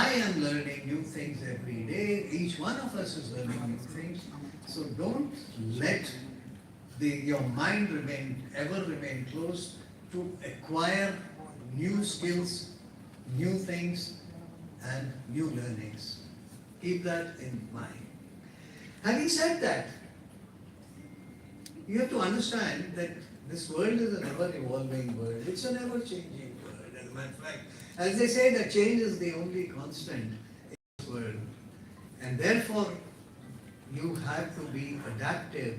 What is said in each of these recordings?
I am learning new things every day. Each one of us is learning new things. So don't let your mind ever remain closed to acquire new skills, new things, and new learnings. Keep that in mind. Having said that, you have to understand that this world is an ever-evolving world. It's an ever-changing world. As a matter of fact, as they say, that change is the only constant in this world. And therefore, you have to be adaptive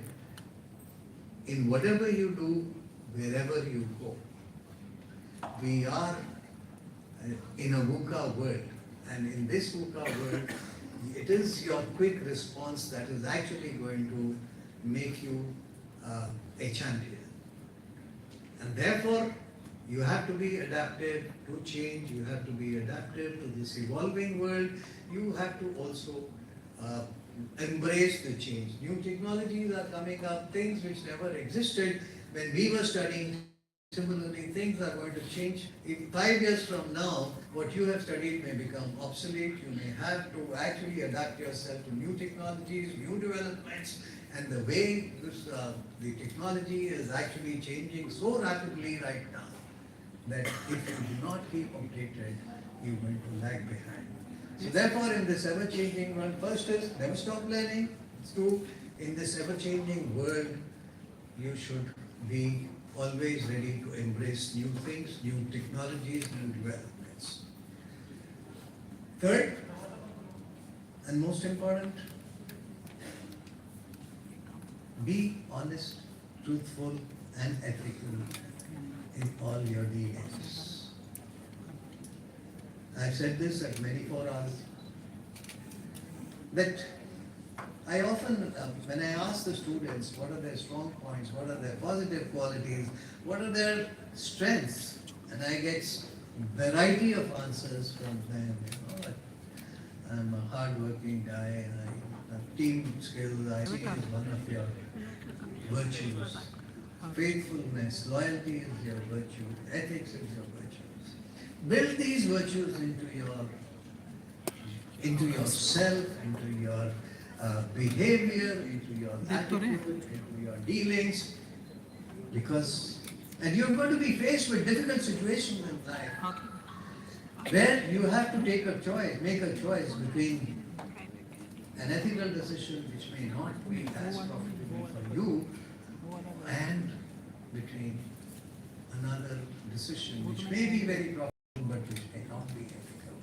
in whatever you do, wherever you go. We are in a VUCA world, and in this VUCA world, it is your quick response that is actually going to make you a champion. And therefore, you have to be adaptive to change, you have to be adaptive to this evolving world, you have to also embrace the change. New technologies are coming up, things which never existed when we were studying. Similarly, things are going to change. In 5 years from now, what you have studied may become obsolete. You may have to actually adapt yourself to new technologies, new developments, and the way the technology is actually changing so rapidly right now that if you do not keep updated, you're going to lag behind. So therefore, in this ever-changing world, first is never stop learning. Two, in this ever-changing world, you should be always ready to embrace new things, new technologies, new developments. Third, and most important, be honest, truthful, and ethical in all your dealings. I've said this at many forums, that I often, when I ask the students what are their strong points, what are their positive qualities, what are their strengths, and I get a variety of answers from them. You know, I'm a hard-working guy, and I have team skills. I think is one of your virtues. Faithfulness, loyalty is your virtue. Ethics is your virtues. Build these virtues into yourself, into your behavior, into your attitude, into your dealings, and you're going to be faced with difficult situations in life where you have to make a choice between an ethical decision which may not be as profitable for you and between another decision which may be very profitable but which may not be ethical.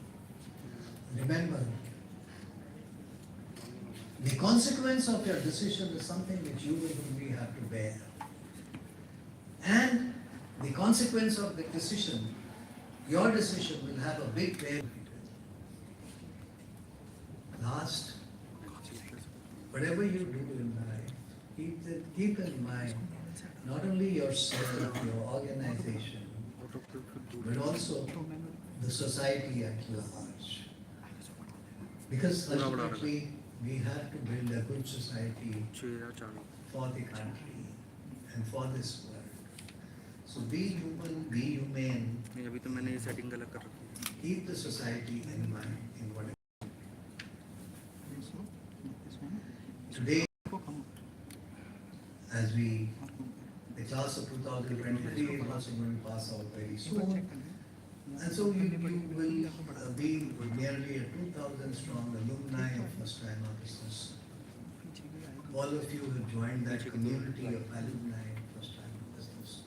Remember, the consequence of your decision is something which you will only have to bear. And the consequence of the decision, your decision will have a big bearing. Last, whatever you do in life, keep in mind not only yourself, your organization, but also the society at large. Because ultimately, we have to build a good society for the country and for this world. So be human, be humane. Keep the society in mind in whatever. Today, as the class of 2023 is also going to pass out very soon. And so you will be nearly a 2,000 strong alumni of FOSTIIMA Business. All of you have joined that community of alumni of FOSTIIMA Business.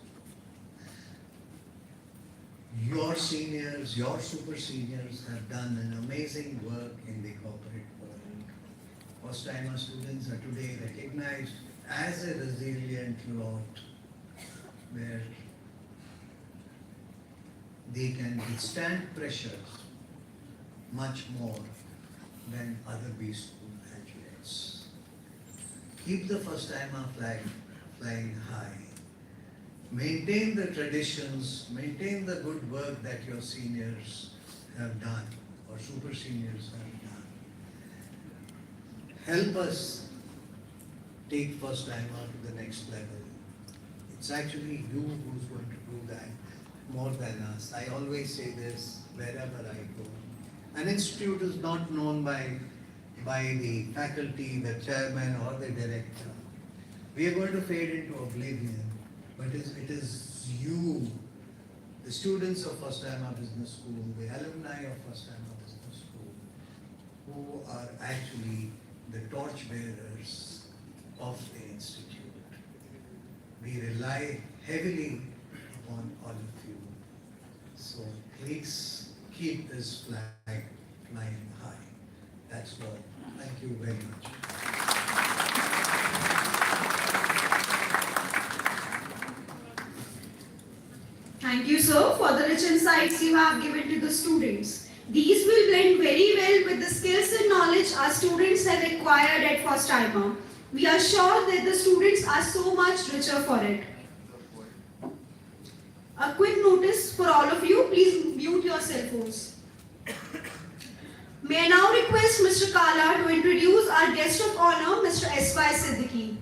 Your seniors, your super seniors have done an amazing work in the corporate world. FOSTIIMA students are today recognized as a resilient lot where they can withstand pressures much more than other B school graduates. Keep the FOSTIIMA flag flying high. Maintain the traditions, maintain the good work that your seniors have done or super seniors have done. Help us take FOSTIIMA to the next level. It's actually you who's going to do that more than us. I always say this wherever I go. An institute is not known by the faculty, the chairman or the director. We are going to fade into oblivion, but it is you, the students of FOSTIIMA Business School, the alumni of FOSTIIMA Business School, who are actually the torchbearers of the institute. We rely heavily upon all of you. So please keep this flag flying high. That's all. Thank you very much. Thank you, sir, for the rich insights you have given to the students. These will blend very well with the skills and knowledge our students have acquired at FOSTIIMA. We are sure that the students are so much richer for it. A quick notice for all of you, please mute your cell phones. May I now request Mr. Kala to introduce our guest of honor, Mr. S.Y. Siddiqui.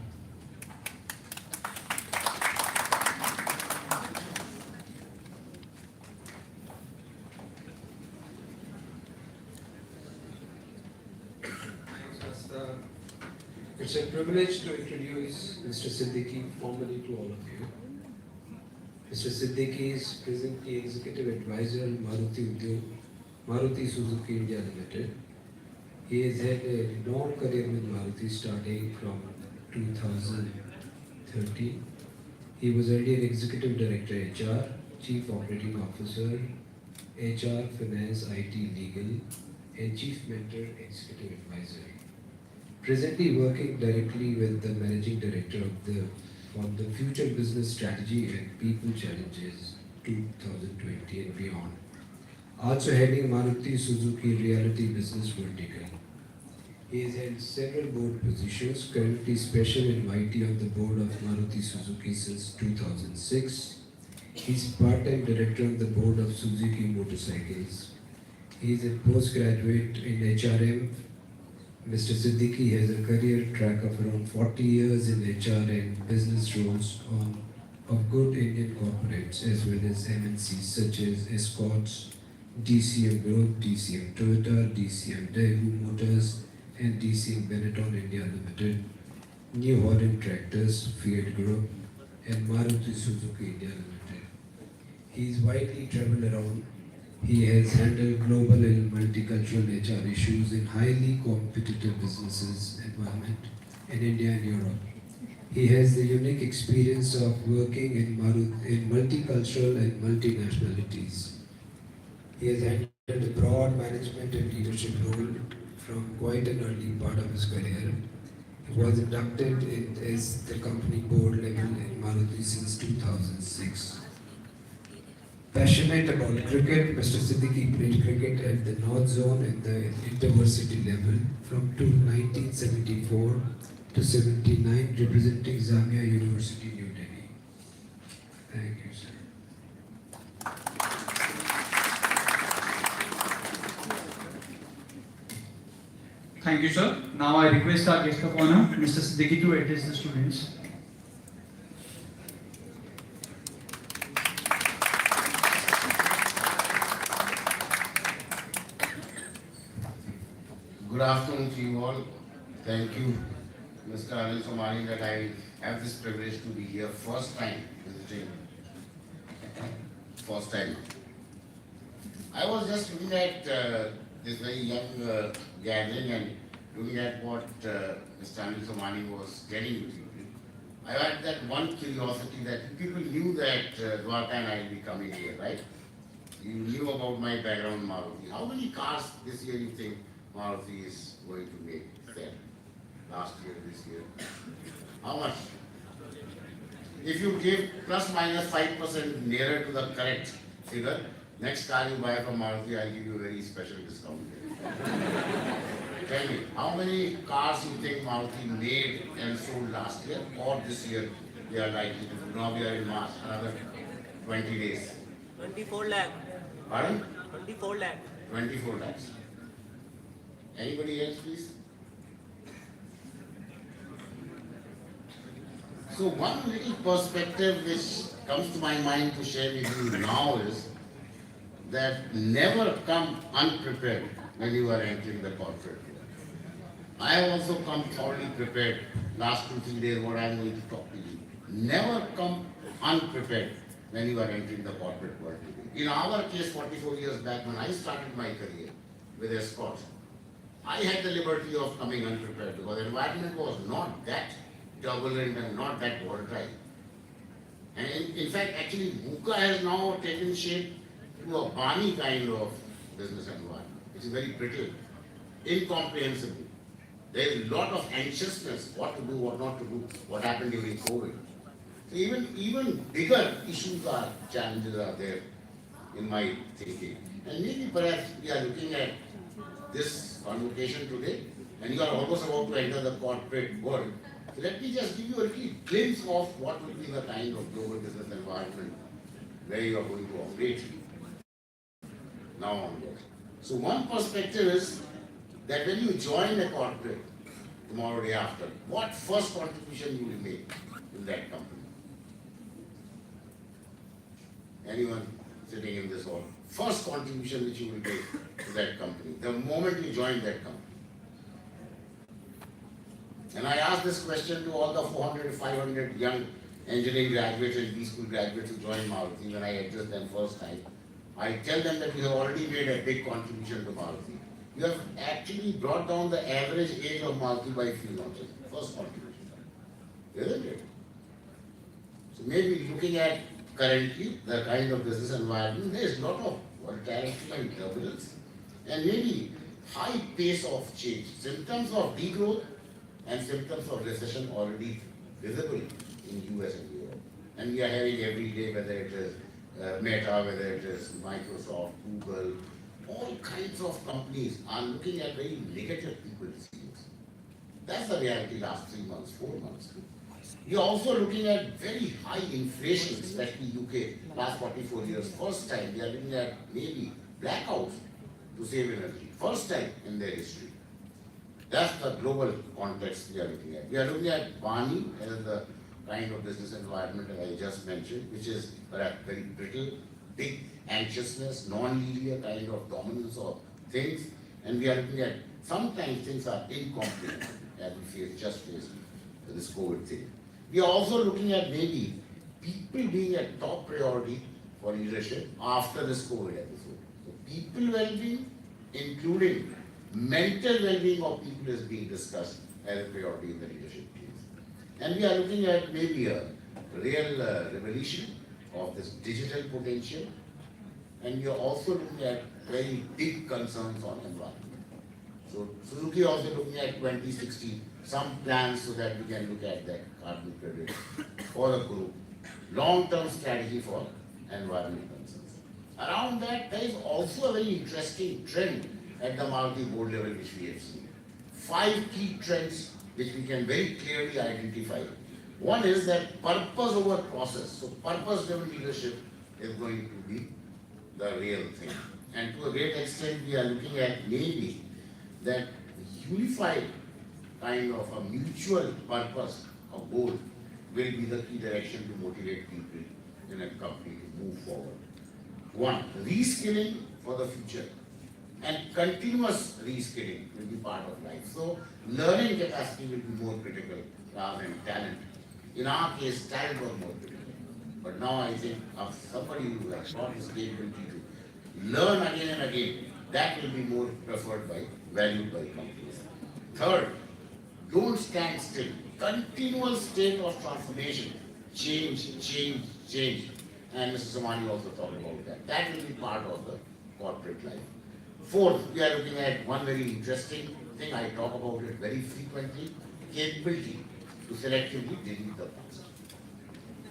It's a privilege to introduce Mr. Siddiqui formally to all of you. Mr. Siddiqui is presently Executive Advisor Maruti Suzuki India Limited. He has had a long career with Maruti starting from 2013. He was earlier Executive Director HR, Chief Operating Officer, HR, Finance, IT, Legal, and Chief Mentor Executive Advisor. Presently working directly with the Managing Director for the Future Business Strategy and People Challenges 2020 and beyond. Also heading Maruti Suzuki Realty Business Vertical. He has held several board positions, currently special invitee on the board of Maruti Suzuki since 2006. He is part-time director on the board of Suzuki Motorcycles. He is a postgraduate in HRM. Mr. Siddiqui has a career track of around 40 years in HR and business roles of good Indian corporates as well as MNCs such as Escorts, DCM Group, DCM Toyota, DCM Daewoo Motors, and DCM Benetton India Limited, New Holland Tractors, Fiat Group, and Maruti Suzuki India Limited. He is widely traveled around. He has handled global and multicultural HR issues in highly competitive businesses environment in India and Europe. He has the unique experience of working in multicultural and multinationalities. He has handled a broad management and leadership role from quite an early part of his career. He was inducted as the company board level in Maruti since 2006. Passionate about cricket, Mr. Siddiqui played cricket at the North Zone and the intervarsity level from 1974 to 79, representing Jamia University, New Delhi. Thank you, sir. Thank you, sir. Now I request our guest of honor, Mr. Siddiqui, to address the students. Good afternoon to you all. Thank you, Mr. Anil Somani, that I have this privilege to be here first time visiting FOSTIIMA. I was just looking at this very young gathering and looking at what Mr. Anil Somani was telling you. I had that one curiosity that people knew that Dwarka and I will be coming here, right? You knew about my background in Maruti. How many cars this year you think Maruti is going to make there? Last year, this year? How much? If you give plus minus 5% nearer to the correct figure, next car you buy from Maruti, I'll give you a very special discount. Tell me, how many cars you think Maruti made and sold last year or this year they are likely to do? Now we are in March, another 20 days. 24 lakh. Pardon? 24 lakh. 24 lakhs. Anybody else, please? So one little perspective which comes to my mind to share with you now is that never come unprepared when you are entering the corporate world. I have also come thoroughly prepared. Last 2-3 days, what I am going to talk to you. Never come unprepared when you are entering the corporate world today. In our case, 44 years back, when I started my career with Escort, I had the liberty of coming unprepared because the environment was not that turbulent and not that volatile. And in fact, actually, VUCA has now taken shape to a Bani kind of business environment. It's very brittle, incomprehensible. There is a lot of anxiousness, what to do, what not to do, what happened during COVID. So even bigger issues are, challenges are there in my thinking. And maybe perhaps we are looking at this convocation today, and you are almost about to enter the corporate world. So let me just give you a little glimpse of what will be the kind of global business environment where you are going to operate now onwards. So one perspective is that when you join a corporate tomorrow, day after, what first contribution you will make in that company? Anyone sitting in this hall? First contribution which you will make to that company, the moment you join that company. And I asked this question to all the 400, 500 young engineering graduates and B-school graduates who joined Maruti when I addressed them first time. I tell them that you have already made a big contribution to Maruti. You have actually brought down the average age of Maruti by a few notches. First contribution. Isn't it? So maybe looking at currently the kind of business environment, there is a lot of volatility and turbulence and maybe high pace of change. Symptoms of degrowth and symptoms of recession already visible in US and Europe. And we are having every day, whether it is Meta, whether it is Microsoft, Google, all kinds of companies are looking at very negative people decisions. That's the reality last 3 months, 4 months. We are also looking at very high inflation, especially UK, last 44 years. First time we are looking at maybe blackouts to save energy. First time in their history. That's the global context we are looking at. We are looking at Bani as the kind of business environment that I just mentioned, which is perhaps very brittle, big anxiousness, non-linear kind of dominance of things. And we are looking at sometimes things are incomprehensible as we just faced this COVID thing. We are also looking at maybe people being a top priority for leadership after this COVID episode. So people well-being, including mental well-being of people is being discussed as a priority in the leadership teams. And we are looking at maybe a real revolution of this digital potential. And we are also looking at very big concerns on environment. So Suzuki also looking at 2060, some plans so that we can look at that carbon credit for the group. Long-term strategy for environment concerns. Around that, there is also a very interesting trend at the Maruti board level which we have seen. 5 key trends which we can very clearly identify. One is that purpose over process. So purpose-driven leadership is going to be the real thing. And to a great extent, we are looking at maybe that unified kind of a mutual purpose, a goal, will be the key direction to motivate people in a company to move forward. One, reskilling for the future. And continuous reskilling will be part of life. So learning capacity will be more critical rather than talent. In our case, talent was more critical. But now I think of somebody who has got this capability to learn again and again, that will be more preferred by, valued by companies. Third, don't stand still. Continual state of transformation. Change, change, change. And Mr. Samani also talked about that. That will be part of the corporate life. Fourth, we are looking at one very interesting thing, I talk about it very frequently, capability to selectively delete the past.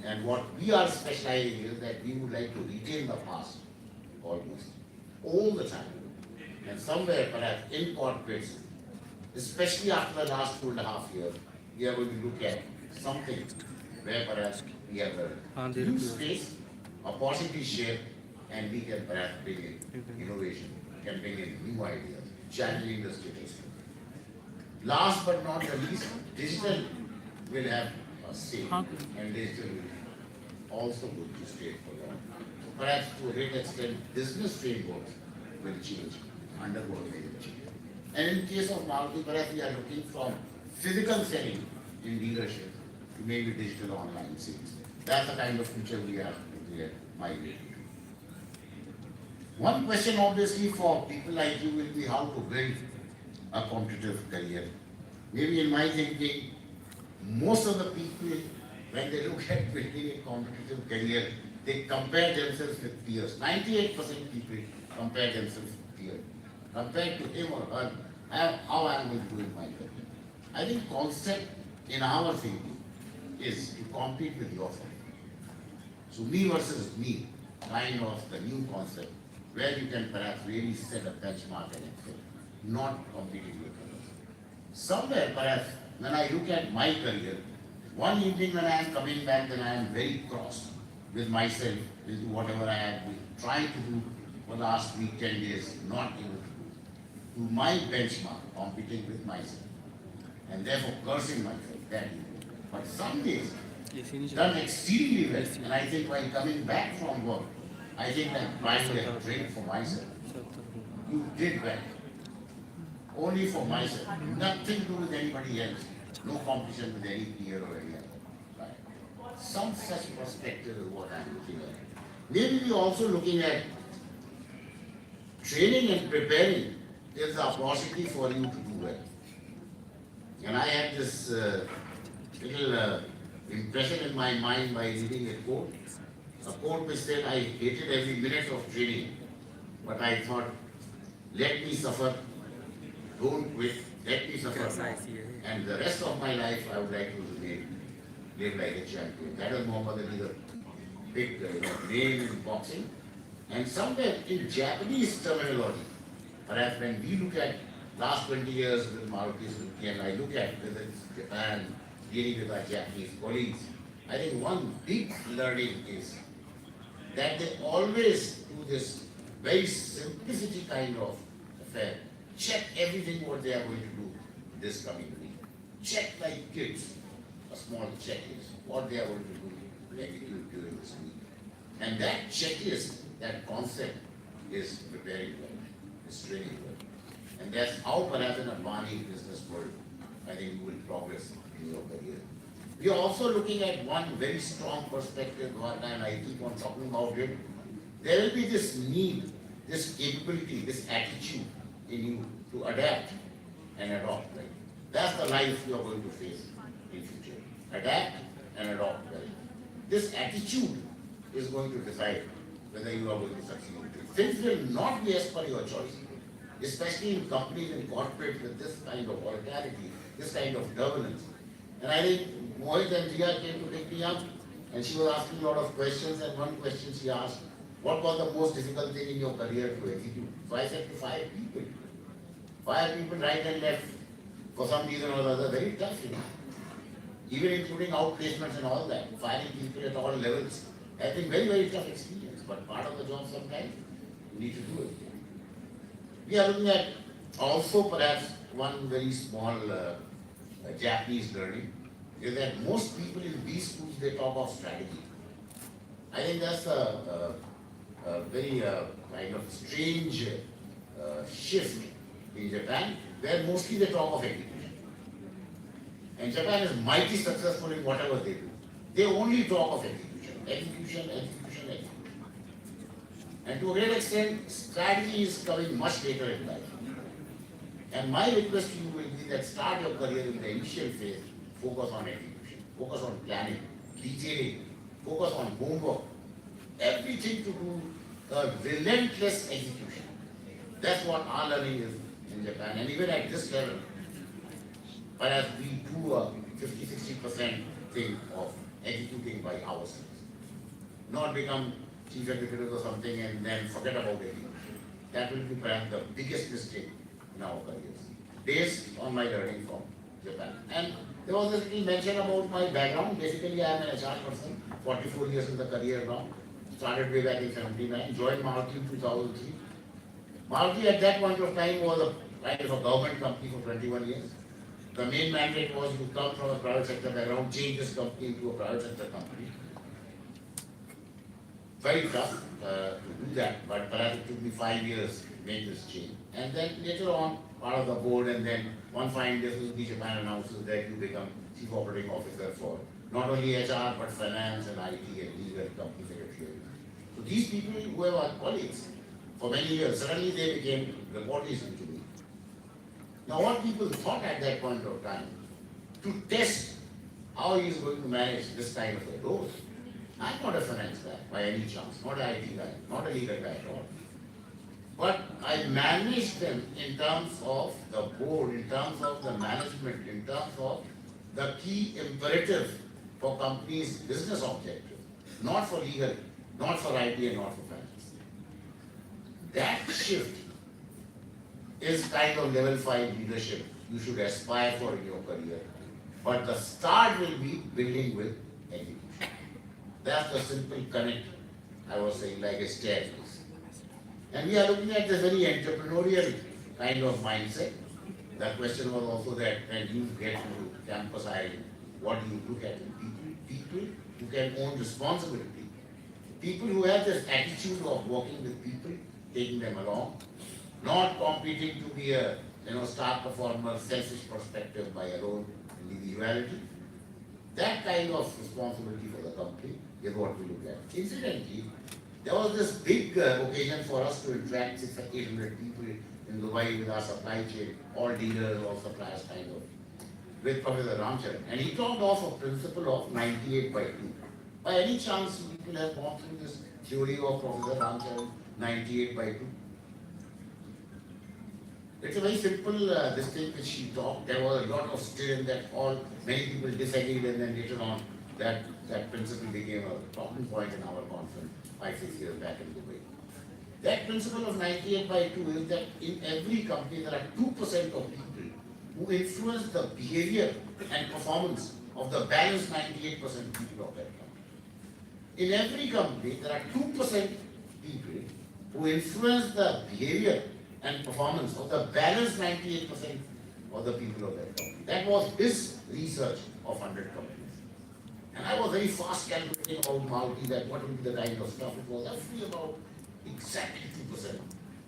And what we are specializing is that we would like to retain the past almost all the time. And somewhere perhaps in corporates, especially after the last 2.5 years, we are going to look at something where perhaps we have a new space, a positive share, and we can perhaps bring in innovation, can bring in new ideas, challenging the status quo. Last but not the least, digital will have a say, and digital will also go to stay for long. So perhaps to a great extent, business frameworks will change undergo a failure. And in case of Maruti, perhaps we are looking from physical selling in dealership to maybe digital online sales. That's the kind of future we are migrating to. One question obviously for people like you will be how to build a competitive career. Maybe in my thinking, most of the people, when they look at building a competitive career, they compare themselves with peers. 98% people compare themselves with peers. Compared to him or her, how I am going to do in my career. I think concept in our thinking is to compete with yourself. So me versus me, kind of the new concept, where you can perhaps really set a benchmark and excel, not competing with others. Somewhere perhaps when I look at my career, one evening when I am coming back, then I am very cross with myself, with whatever I have been trying to do for the last week, 10 days, not able to do. To my benchmark, competing with myself, and therefore cursing myself that evening. But some days, done exceedingly well, and I think while coming back from work, I think I'm buying a drink for myself. You did well. Only for myself. Nothing to do with anybody else. No competition with any peer or any other. Right. Some such perspective is what I'm looking at. Maybe we're also looking at training and preparing is the opportunity for you to do well. And I had this little impression in my mind by reading a quote. A quote which said, I hated every minute of training, but I thought, let me suffer, don't quit, let me suffer now. And the rest of my life I would like to live like a champion. That is Muhammad Ali's big name in boxing. And somewhere in Japanese terminology, perhaps when we look at last 20 years with Maruti Suzuki and I look at whether it's Japan, dealing with our Japanese colleagues, I think one big learning is that they always do this very simplicity kind of affair. Check everything what they are going to do this coming week. Check like kids, a small checklist, what they are going to do to execute during this week. And that checklist, that concept is preparing well, is training well. And that's how perhaps in a Advani business world, I think you will progress in your career. We are also looking at one very strong perspective, and I keep on talking about it. There will be this need, this capability, this attitude in you to adapt and adopt. Right? That's the life you are going to face in future. Adapt and adopt. Right? This attitude is going to decide whether you are going to succeed. Things will not be as per your choice, especially in companies and corporates with this kind of volatility, this kind of governance. And I think Mohit and Jia came to pick me up, and she was asking a lot of questions, and one question she asked, what was the most difficult thing in your career to execute? So I said to 5 people. 5 people right and left, for some reason or other, very tough, Even including outplacements and all that, firing people at all levels, has been very, very tough experience, but part of the job sometimes, you need to do it. We are looking at also perhaps one very small Japanese learning, is that most people in these schools, they talk of strategy. I think that's a very kind of strange shift in Japan, where mostly they talk of execution. And Japan is mighty successful in whatever they do. They only talk of execution, execution, execution, execution. And to a great extent, strategy is coming much later in life. And my request to you will be that start your career in the initial phase, focus on execution, focus on planning, detailing, focus on homework, everything to do relentless execution. That's what our learning is in Japan. And even at this level, perhaps we do a 50-60% thing of executing by ourselves. Not become chief executive or something and then forget about execution. That will be perhaps the biggest mistake in our careers, based on my learning from Japan. And there was a little mention about my background. Basically, I am an HR person, 44 years in the career now. Started way back in 79, joined Maruti in 2003. Maruti at that point of time was a kind of a government company for 21 years. The main mandate was you come from a private sector background, change this company into a private sector company. Very tough to do that, but perhaps it took me 5 years make this change. And then later on, part of the board, and then one fine day, Suzuki Japan announces that you become chief operating officer for not only HR but finance and IT and legal company secretary. So these people who were our colleagues for many years, suddenly they became reportees to me. Now what people thought at that point of time, to test how he is going to manage this kind of a role. I'm not a finance guy by any chance, not an IT guy, not a legal guy at all. But I manage them in terms of the board, in terms of the management, in terms of the key imperative for companies' business objective, not for legal, not for IT and not for finance. That shift is kind of level 5 leadership you should aspire for in your career. But the start will be building with execution. That's the simple connect I was saying, like a staircase. And we are looking at this very entrepreneurial kind of mindset. The question was also that when you get to campus hiring, what do you look at in people? People who can own responsibility. People who have this attitude of working with people, taking them along, not competing to be a star performer, selfish perspective by your own individuality. That kind of responsibility for the company is what we look at. Incidentally, there was this big occasion for us to interact 600-800 people in Dubai with our supply chain, all dealers, all suppliers kind of, with Professor Ramcharan. And he talked of a principle of 98 by 2. By any chance, people have gone through this theory of Professor Ramcharan, 98 by 2? It's a very simple this thing which she talked. There was a lot of still in that all many people disagreed, and then later on that principle became a talking point in our conference 5-6 years back in Dubai. That principle of 98 by 2 is that in every company there are 2% of people who influence the behavior and performance of the balanced 98% people of that company. In every company there are 2% people who influence the behavior and performance of the balanced 98% of the people of that company. That was his research of 100 companies. And I was very fast calculating about Maruti that what would be the kind of stuff. It was roughly about exactly 2%,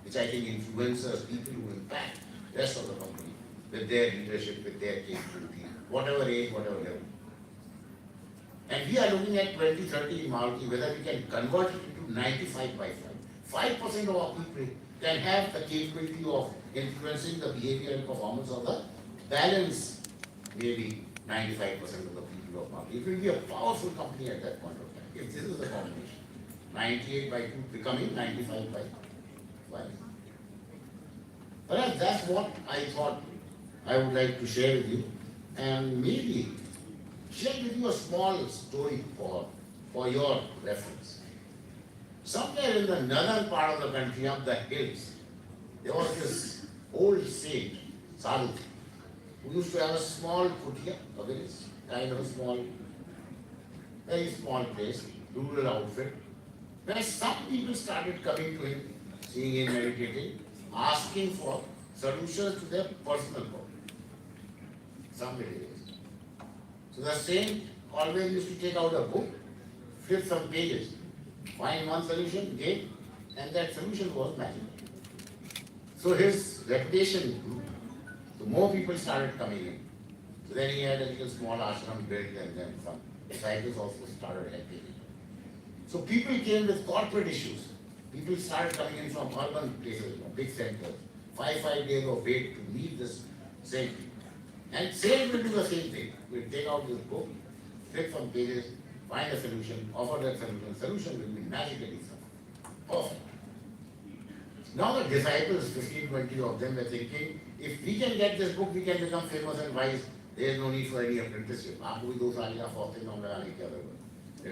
which I think influencers, people who impact the rest of the company with their leadership, with their capability, whatever age, whatever level. And we are looking at 2030 in Maruti, whether we can convert it into 95 by 5. 5% of our people can have the capability of influencing the behavior and performance of the balance, maybe 95% of the people of Maruti. It will be a powerful company at that point of time, if this is the combination. 98 by 2 becoming 95 by 5. Perhaps that's what I thought I would like to share with you, and maybe share with you a small story for your reference. Somewhere in the northern part of the country, up the hills, there was this old saint, Sadhu, who used to have a small kutia, a very kind of a small, very small place, rural outfit, where some people started coming to him, seeing him meditating, asking for solutions to their personal problem. Some villages. So the saint always used to take out a book, flip some pages, find one solution, gave, and that solution was magic. So his reputation grew. So more people started coming in. So then he had a little small ashram built, and then some disciples also started helping him. So people came with corporate issues. People started coming in from urban places, big centers. 5 days of wait to meet this saint. And saint will do the same thing. We'll take out this book, flip some pages, find a solution, offer that solution. Solution will be magically solved. Perfect. Now the disciples, 15-20 of them, were thinking, if we can get this book, we can become famous and wise. There is no need for any apprenticeship. Let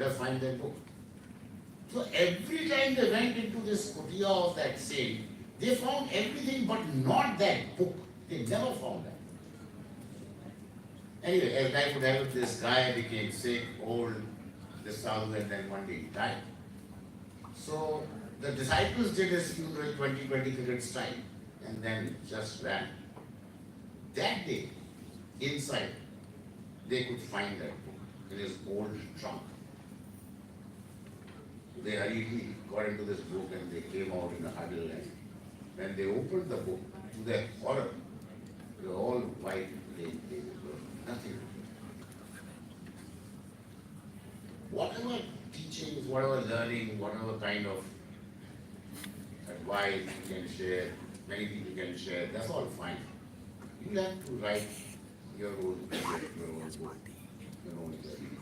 us find that book. So every time they went into this kutia of that saint, they found everything but not that book. They never found that. Anyway, as life would have it, this guy became sick, old, this sadhu, and then one day he died. So the disciples did his funeral 20 minutes time and then just ran. That day, inside, they could find that book in his old trunk. They hurriedly got into this book and they came out in a huddle and When they opened the book, to their horror, they were all white plain pages, nothing. Whatever teachings, whatever learning, whatever kind of advice you can share, many people can share, that's all fine. You have to write your own book, your own journey,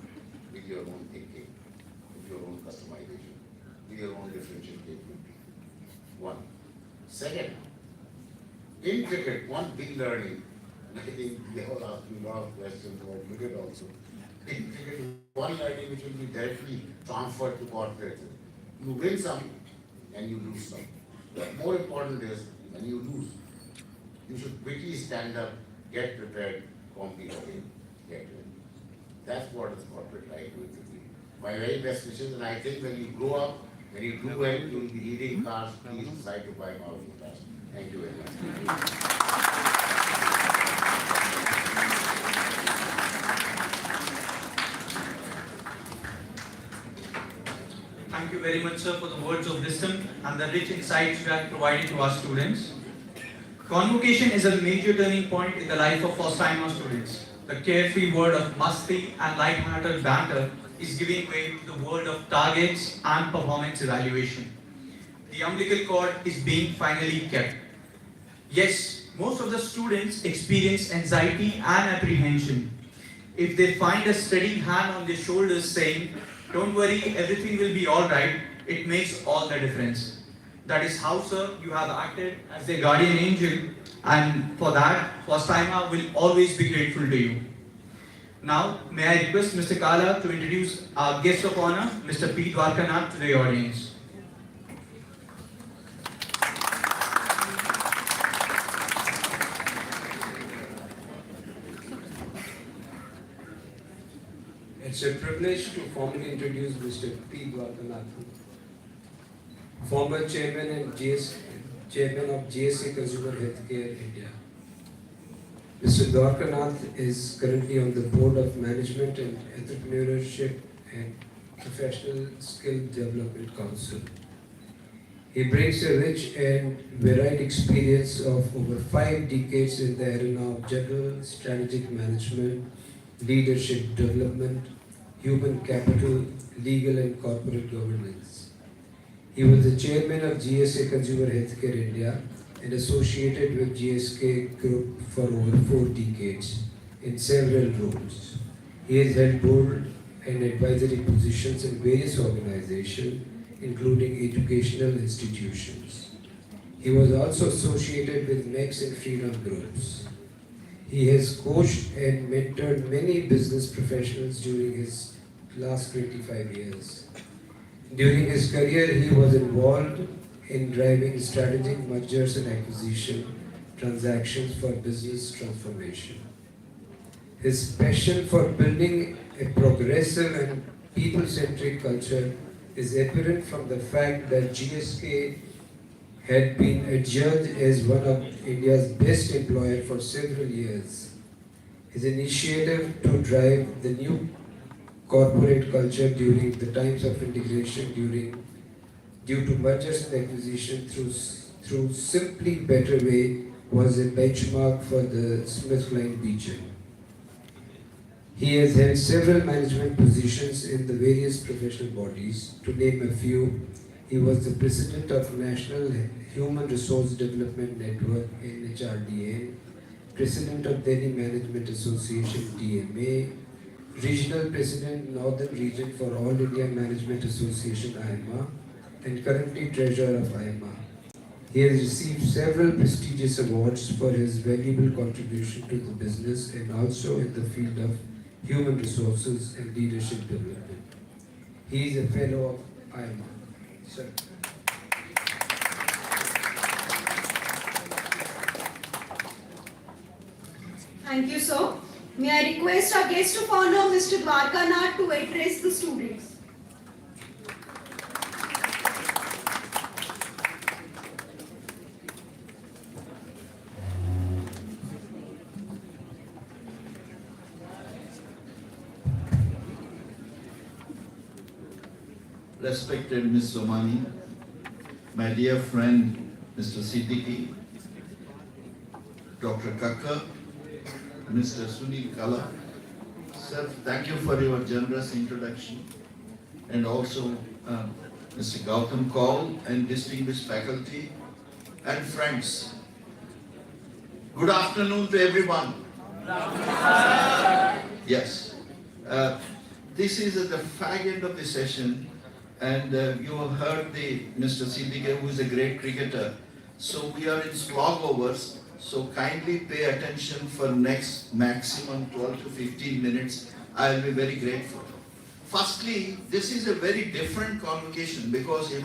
with your own thinking, with your own customization, with your own differential capability. One. Second, in cricket, one big learning, and I think they all asked me a lot of questions about cricket also. In cricket, one learning which will be directly transferred to corporate. You win some and you lose some. But more important is, when you lose, you should quickly stand up, get prepared, compete again, get win. That's what is corporate life will be. My very best wishes, and I think when you grow up, when you do well, you will be reading cars, please decide to buy Maruti cars. Thank you very much. Thank you very much, sir, for the words of wisdom and the rich insights you have provided to our students. Convocation is a major turning point in the life of FOSTIIMA students. The carefree world of masti and light-hearted banter is giving way to the world of targets and performance evaluation. The umbilical cord is being finally kept. Yes, most of the students experience anxiety and apprehension. If they find a steady hand on their shoulders saying, "Don't worry, everything will be alright," it makes all the difference. That is how, sir, you have acted as their guardian angel, and for that, FOSTIIMA will always be grateful to you. Now, may I request Mr. Kala to introduce our guest of honor, Mr. P. Dwarkanath, to the audience. It's a privilege to formally introduce Mr. P. Dwarkanath, former chairman of GSA Consumer Healthcare India. Mr. Dwarkanath is currently on the board of Management and Entrepreneurship and Professional Skill Development Council. He brings a rich and varied experience of over 5 decades in the arena of general strategic management, leadership development, human capital, legal and corporate governance. He was the chairman of GSA Consumer Healthcare India and associated with GSK Group for over 4 decades in several roles. He has held board and advisory positions in various organizations, including educational institutions. He was also associated with Max and Freedom Groups. He has coached and mentored many business professionals during his last 25 years. During his career, he was involved in driving strategic mergers and acquisition transactions for business transformation. His passion for building a progressive and people-centric culture is apparent from the fact that GSK had been adjudged as one of India's best employer for several years. His initiative to drive the new corporate culture during the times of integration due to mergers and acquisition through Simply Better Way was a benchmark for the SmithKline region. He has held several management positions in the various professional bodies. To name a few, he was the president of National Human Resource Development Network NHRDN, president of Delhi Management Association DMA, regional president Northern Region for All India Management Association IMA, and currently treasurer of IMA. He has received several prestigious awards for his valuable contribution to the business and also in the field of human resources and leadership development. He is a fellow of IMA. Sir. Thank you, sir. May I request our guest of honor, Mr. Dwarkanath, to address the students. Respected Ms. Somani, my dear friend Mr. Siddiqui, Dr. Kakkar, Mr. Sunil Kala. Sir, thank you for your generous introduction, and also Mr. Gautam Kaul and distinguished faculty and friends. Good afternoon to everyone. Yes. This is at the fag end of the session, and you have heard Mr. Siddiqui, who is a great cricketer. So we are in slog overs. So kindly pay attention for next maximum 12 to 15 minutes. I will be very grateful. Firstly, this is a very different convocation because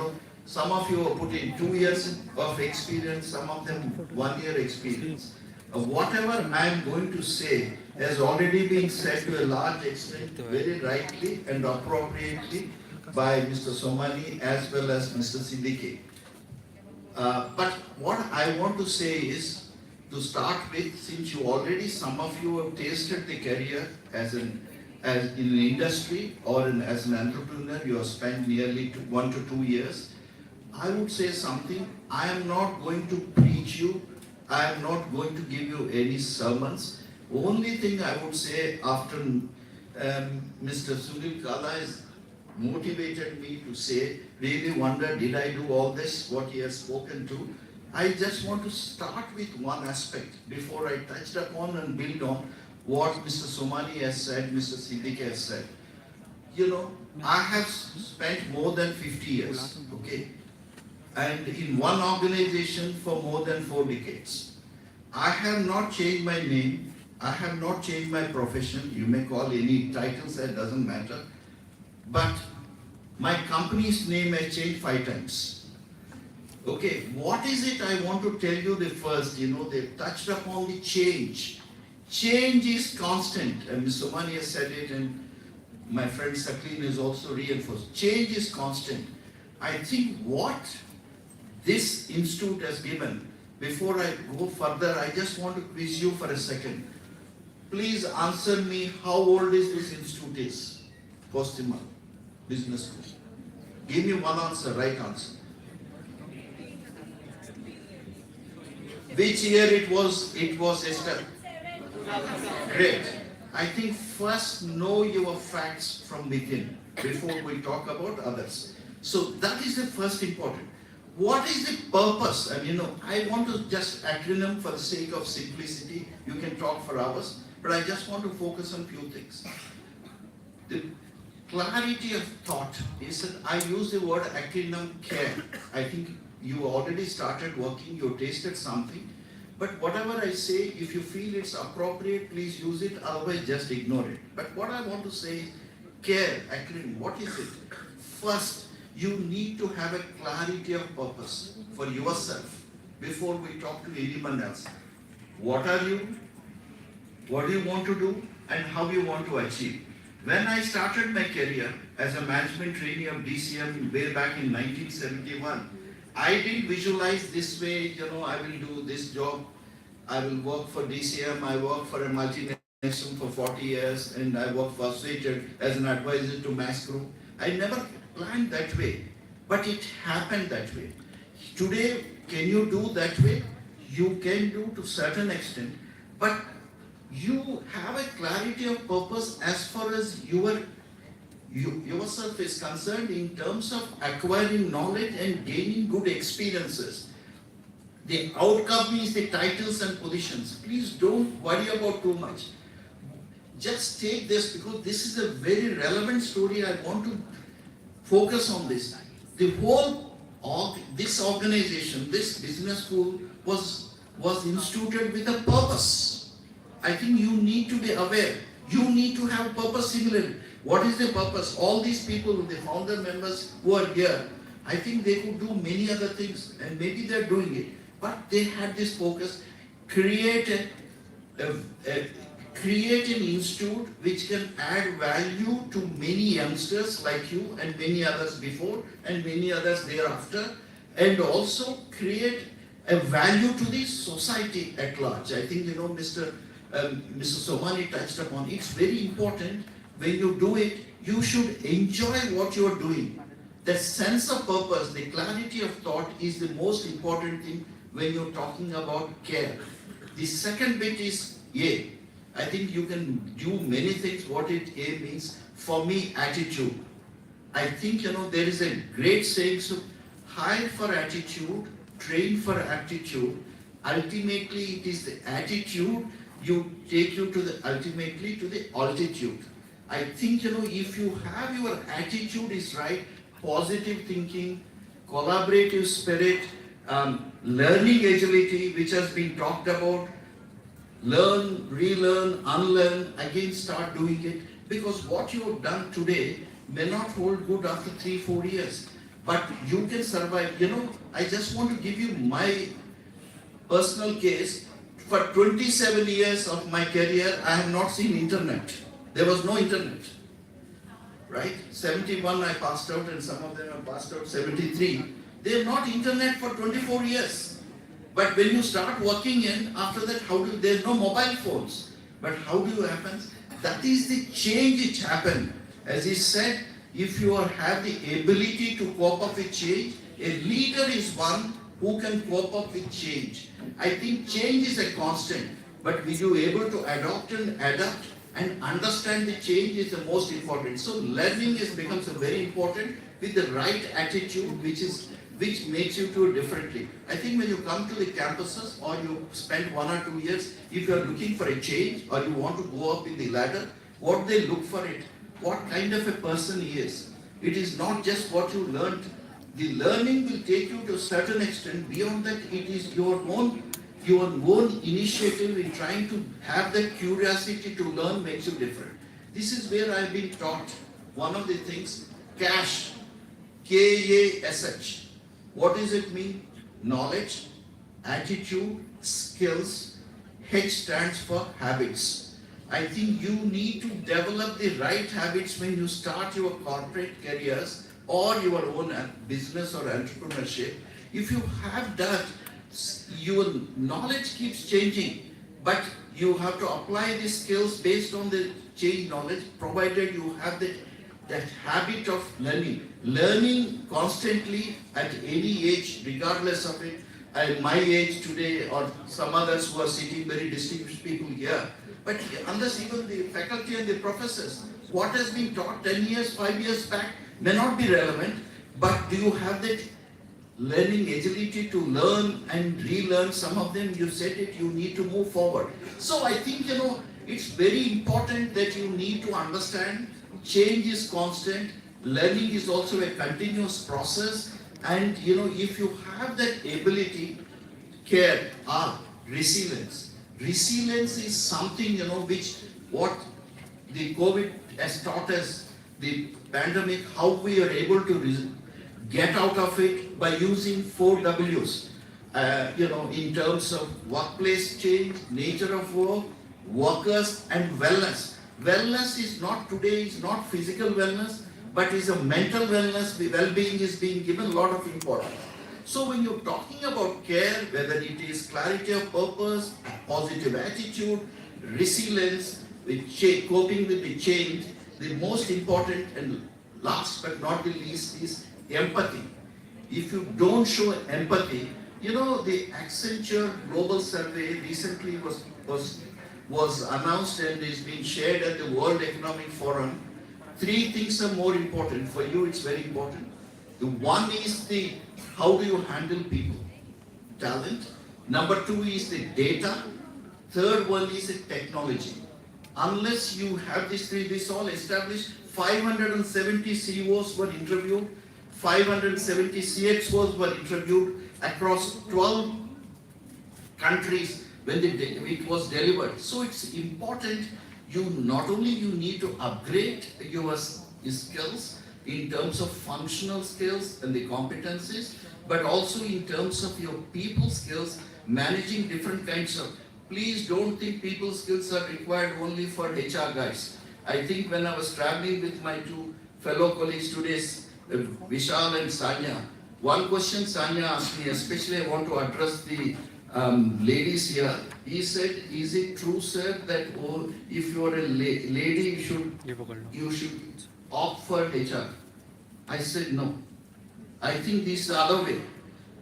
some of you have put in 2 years of experience, some of them 1 year experience. Whatever I am going to say has already been said to a large extent, very rightly and appropriately by Mr. Somani as well as Mr. Siddiqui. But what I want to say is, to start with, since some of you have tasted the career as in an industry or as an entrepreneur, you have spent nearly 1 to 2 years. I would say something. I am not going to preach you. I am not going to give you any sermons. Only thing I would say after Mr. Sunil Kala has motivated me to say, really wonder, did I do all this, what he has spoken to? I just want to start with one aspect before I touch upon and build on what Mr. Somani has said, Mr. Siddiqui has said. I have spent more than 50 years, okay? And in one organization for more than 4 decades. I have not changed my name. I have not changed my profession. You may call any titles, that doesn't matter. But my company's name has changed 5 times. Okay, what is it I want to tell you the first? They touched upon the change. Change is constant, and Mr. Somani has said it, and my friend Sakleen is also reinforced. Change is constant. I think what this institute has given, before I go further, I just want to quiz you for a second. Please answer me, how old is this institute is? FOSTIIMA Business School. Give me one answer, right answer. Which year it was established? Great. I think first know your facts from within before we talk about others. So that is the first important. What is the purpose? And I want to just acronym for the sake of simplicity. You can talk for hours, but I just want to focus on few things. The clarity of thought is that I use the word acronym CARE. I think you already started working, you tasted something. But whatever I say, if you feel it's appropriate, please use it, otherwise just ignore it. But what I want to say is, CARE, acronym, what is it? First, you need to have a clarity of purpose for yourself before we talk to anyone else. What are you? What do you want to do? And how you want to achieve? When I started my career as a management trainee of DCM way back in 1971, I didn't visualize this way, I will do this job, I will work for DCM, I work for a multinational for 40 years, and I work for FOSTIIMA as an advisor to Mass Group. I never planned that way, but it happened that way. Today, can you do that way? You can do to a certain extent, but you have a clarity of purpose as far as yourself is concerned in terms of acquiring knowledge and gaining good experiences. The outcome is the titles and positions. Please don't worry about too much. Just take this because this is a very relevant story. I want to focus on this. The whole this organization, this business school was instituted with a purpose. I think you need to be aware. You need to have purpose similarly. What is the purpose? All these people, the founder members who are here, I think they could do many other things, and maybe they're doing it. But they had this focus, create an institute which can add value to many youngsters like you and many others before and many others thereafter, and also create a value to the society at large. I think Mr. Somani touched upon. It's very important when you do it. You should enjoy what you are doing. The sense of purpose, the clarity of thought is the most important thing when you're talking about care. The second bit is A. I think you can do many things. What it A means, for me, attitude. I think, there is a great saying, so hire for attitude, train for aptitude. Ultimately, it is the attitude you take you to ultimately to the altitude. I think, if you have your attitude is right, positive thinking, collaborative spirit, learning agility, which has been talked about, learn, relearn, unlearn, again start doing it. Because what you have done today may not hold good after 3-4 years. But you can survive. I just want to give you my personal case. For 27 years of my career, I have not seen internet. There was no internet. Right? 71 I passed out, and some of them have passed out 73. They have not internet for 24 years. But when you start working in, after that, there's no mobile phones. But how do you happen? That is the change which happened. As he said, if you have the ability to cope up with change, a leader is one who can cope up with change. I think change is a constant, but will you able to adopt and adapt and understand the change is the most important. So learning becomes very important with the right attitude, which makes you do differently. I think when you come to the campuses or you spend 1 or 2 years, if you are looking for a change or you want to go up in the ladder, what they look for it, what kind of a person he is. It is not just what you learned. The learning will take you to a certain extent. Beyond that, it is your own initiative in trying to have that curiosity to learn makes you different. This is where I've been taught one of the things, CASH, K-A-S-H. What does it mean? Knowledge, attitude, skills. H stands for habits. I think you need to develop the right habits when you start your corporate careers or your own business or entrepreneurship. If you have that, your knowledge keeps changing, but you have to apply the skills based on the changed knowledge, provided you have that habit of learning. Learning constantly at any age, regardless of it. At my age today, or some others who are sitting, very distinguished people here, but unless even the faculty and the professors, what has been taught 10 years, 5 years back may not be relevant, but do you have that learning agility to learn and relearn? Some of them, you said it, you need to move forward. So I think, it's very important that you need to understand change is constant, learning is also a continuous process, and if you have that ability, care, resilience. Resilience is something, which what the COVID has taught us, the pandemic, how we are able to get out of it by using 4 W's. In terms of workplace change, nature of work, workers, and wellness. Wellness is not physical wellness, but is a mental wellness. The well-being is being given a lot of importance. So when you're talking about care, whether it is clarity of purpose, positive attitude, resilience, coping with the change, the most important and last but not the least is empathy. If you don't show empathy, the Accenture Global Survey recently was announced and is being shared at the World Economic Forum. 3 things are more important. For you, it's very important. The one is how do you handle people? Talent. Number 2 is the data. Third one is the technology. Unless you have these 3, this all established. 570 CEOs were interviewed. 570 CXOs were interviewed across 12 countries when it was delivered. So it's important. Not only you need to upgrade your skills in terms of functional skills and the competencies, but also in terms of your people skills, managing different kinds of. Please don't think people skills are required only for HR guys. I think when I was traveling with my 2 fellow colleagues today, Vishal and Sanya, one question Sanya asked me, especially I want to address the ladies here. He said, is it true, sir, that if you are a lady, you should opt for HR? I said no. I think this is the other way.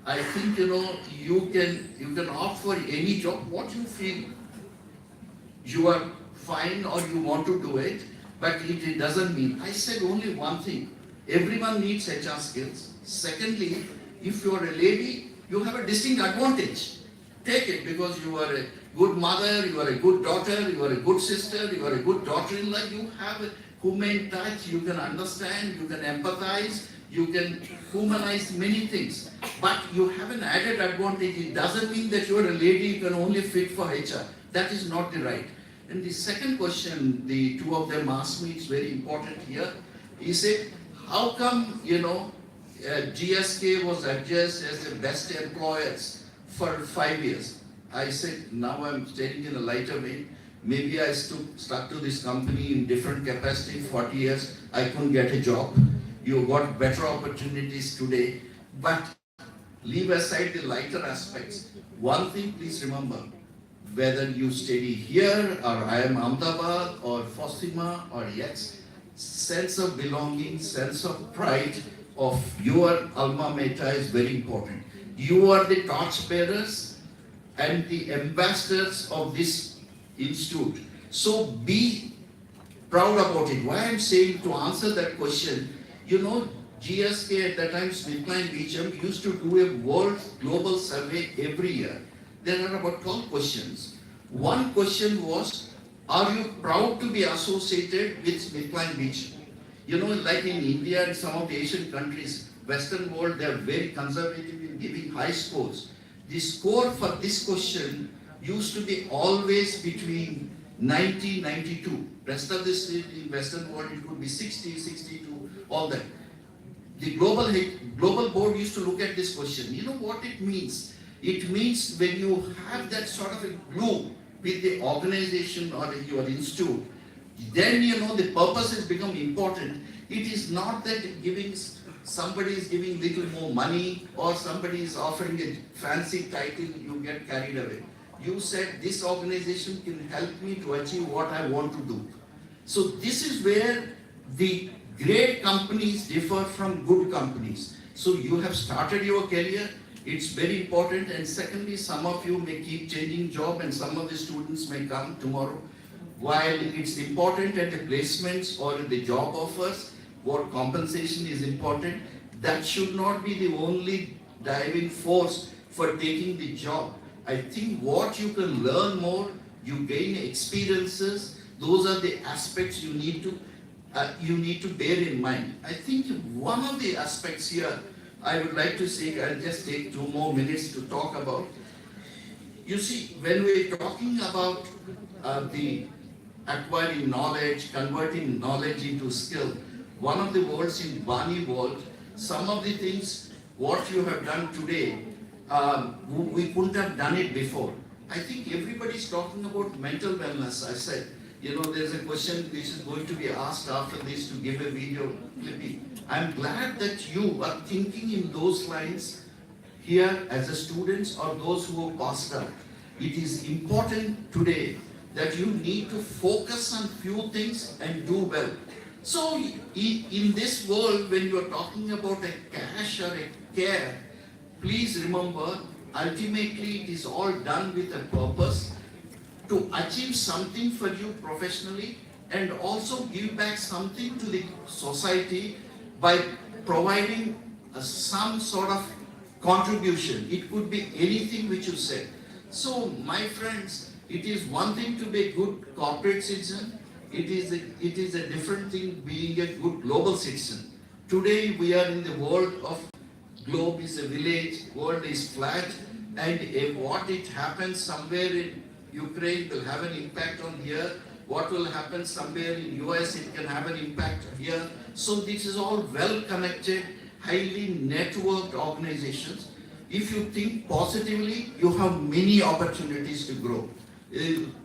I think, you can opt for any job, what you feel you are fine or you want to do it, but it doesn't mean. I said only one thing. Everyone needs HR skills. Secondly, if you are a lady, you have a distinct advantage. Take it because you are a good mother, you are a good daughter, you are a good sister, you are a good daughter-in-law, you have a human touch, you can understand, you can empathize, you can humanize many things. But you have an added advantage. It doesn't mean that you are a lady, you can only fit for HR. That is not the right. And the second question, the two of them asked me, it's very important here. He said, how come, GSK was adjudged as the best employers for 5 years? I said, now I'm stating in a lighter way. Maybe I stuck to this company in different capacity 40 years. I couldn't get a job. You got better opportunities today. But leave aside the lighter aspects. One thing please remember, whether you study here or I am Ahmedabad or FOSTIIMA or X, sense of belonging, sense of pride of your alma mater is very important. You are the torchbearers and the ambassadors of this institute. So be proud about it. Why I'm saying to answer that question, GSK at that time, SmithKline Beecham, used to do a world global survey every year. There are about 12 questions. One question was, are you proud to be associated with SmithKline Beecham? Like in India and some of the Asian countries, Western world, they are very conservative in giving high scores. The score for this question used to be always between 90, 92. Rest of this in Western world, it could be 60, 62, all that. The global board used to look at this question. You know what it means? It means when you have that sort of a glue with the organization or your institute, then the purpose has become important. It is not that somebody is giving little more money or somebody is offering a fancy title, you get carried away. You said this organization can help me to achieve what I want to do. So this is where the great companies differ from good companies. So you have started your career, it's very important, and secondly, some of you may keep changing job and some of the students may come tomorrow. While it's important at the placements or the job offers, what compensation is important, that should not be the only driving force for taking the job. I think what you can learn more, you gain experiences, those are the aspects you need to bear in mind. I think one of the aspects here, I would like to say, I'll just take 2 more minutes to talk about. You see, when we're talking about the acquiring knowledge, converting knowledge into skill, one of the words in Bani world, some of the things, what you have done today, we couldn't have done it before. I think everybody's talking about mental wellness. I said, there's a question which is going to be asked after this to give a video clipping. I'm glad that you are thinking in those lines here as a students or those who have passed out. It is important today that you need to focus on few things and do well. So in this world, when you are talking about a cash or a care, please remember, ultimately it is all done with a purpose to achieve something for you professionally and also give back something to the society by providing some sort of contribution. It could be anything which you said. So my friends, it is one thing to be a good corporate citizen. It is a different thing being a good global citizen. Today we are in the world of globe is a village, world is flat, and if what it happens somewhere in Ukraine will have an impact on here. What will happen somewhere in US, it can have an impact here. So this is all well connected, highly networked organizations. If you think positively, you have many opportunities to grow.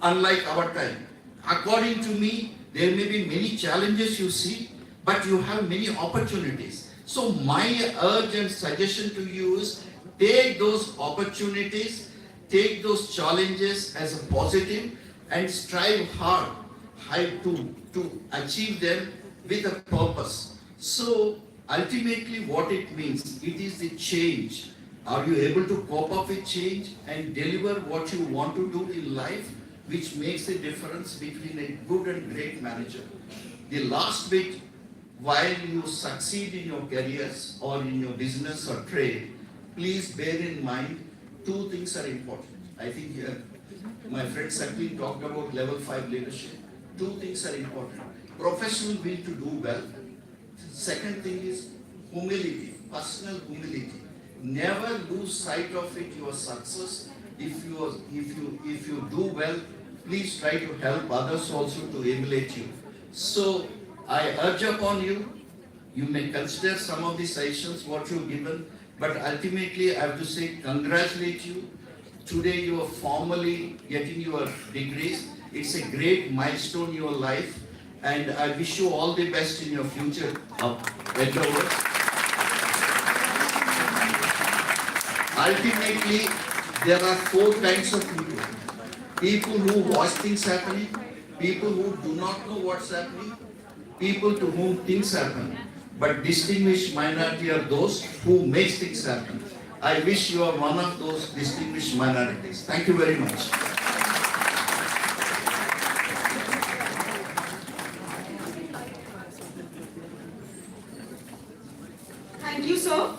Unlike our time. According to me, there may be many challenges you see, but you have many opportunities. So my urge and suggestion to you is take those opportunities, take those challenges as a positive and strive hard to achieve them with a purpose. So Ultimately, what it means, it is the change. Are you able to cope up with change and deliver what you want to do in life, which makes the difference between a good and great manager? The last bit, while you succeed in your careers or in your business or trade, please bear in mind two things are important. I think my friend Sakti talked about level 5 leadership. Two things are important. Professional will to do well. Second thing is humility, personal humility. Never lose sight of it, your success. If you do well, please try to help others also to emulate you. So I urge upon you, you may consider some of the suggestions what you've given, but ultimately I have to say congratulate you. Today you are formally getting your degrees. It's a great milestone in your life, and I wish you all the best in your future endeavors. Ultimately, there are 4 kinds of people. People who watch things happening, people who do not know what's happening, people to whom things happen, but distinguished minority are those who make things happen. I wish you are one of those distinguished minorities. Thank you very much. Thank you, sir.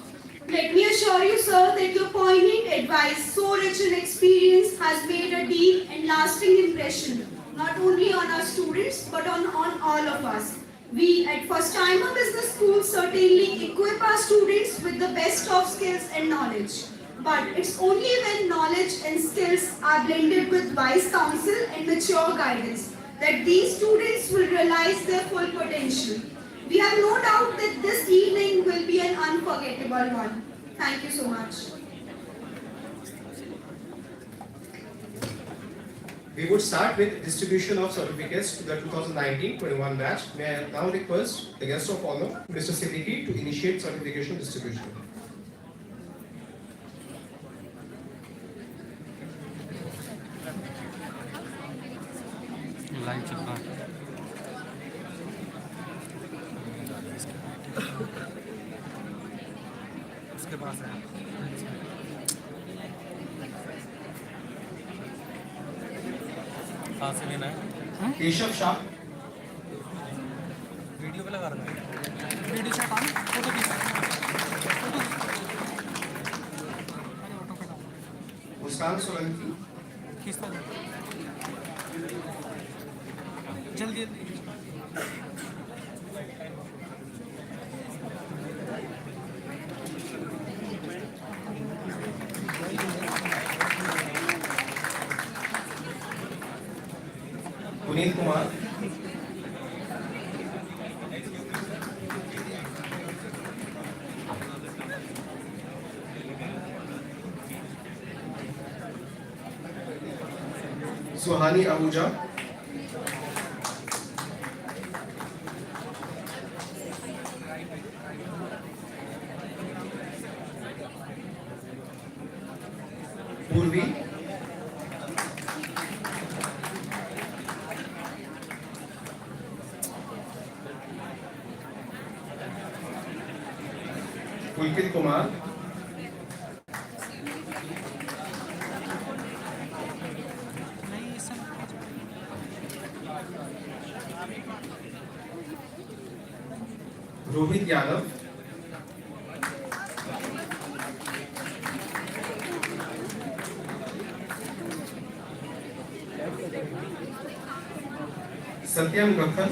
Let me assure you, sir, that your poignant advice, so rich in experience, has made a deep and lasting impression, not only on our students, but on all of us. We at FOSTIIMA Business School certainly equip our students with the best of skills and knowledge. But it's only when knowledge and skills are blended with wise counsel and mature guidance that these students will realize their full potential. We have no doubt that this evening will be an unforgettable one. Thank you so much. We would start with distribution of certificates to the 2019-21 batch. May I now request the guest of honor, Mr. Siddiqui, to initiate certification distribution. उसके पास है कहाँ से लेना है Keshav Shah, video पे लगा रहा है वीडियो से हटाओ फोटो मुस्कान सोलंकी, खींचता जल्दी Puneet Kumar, Suhani Ahuja, Purvi, Pulkit Kumar, Rohit Yadav, Satyam Gaffar,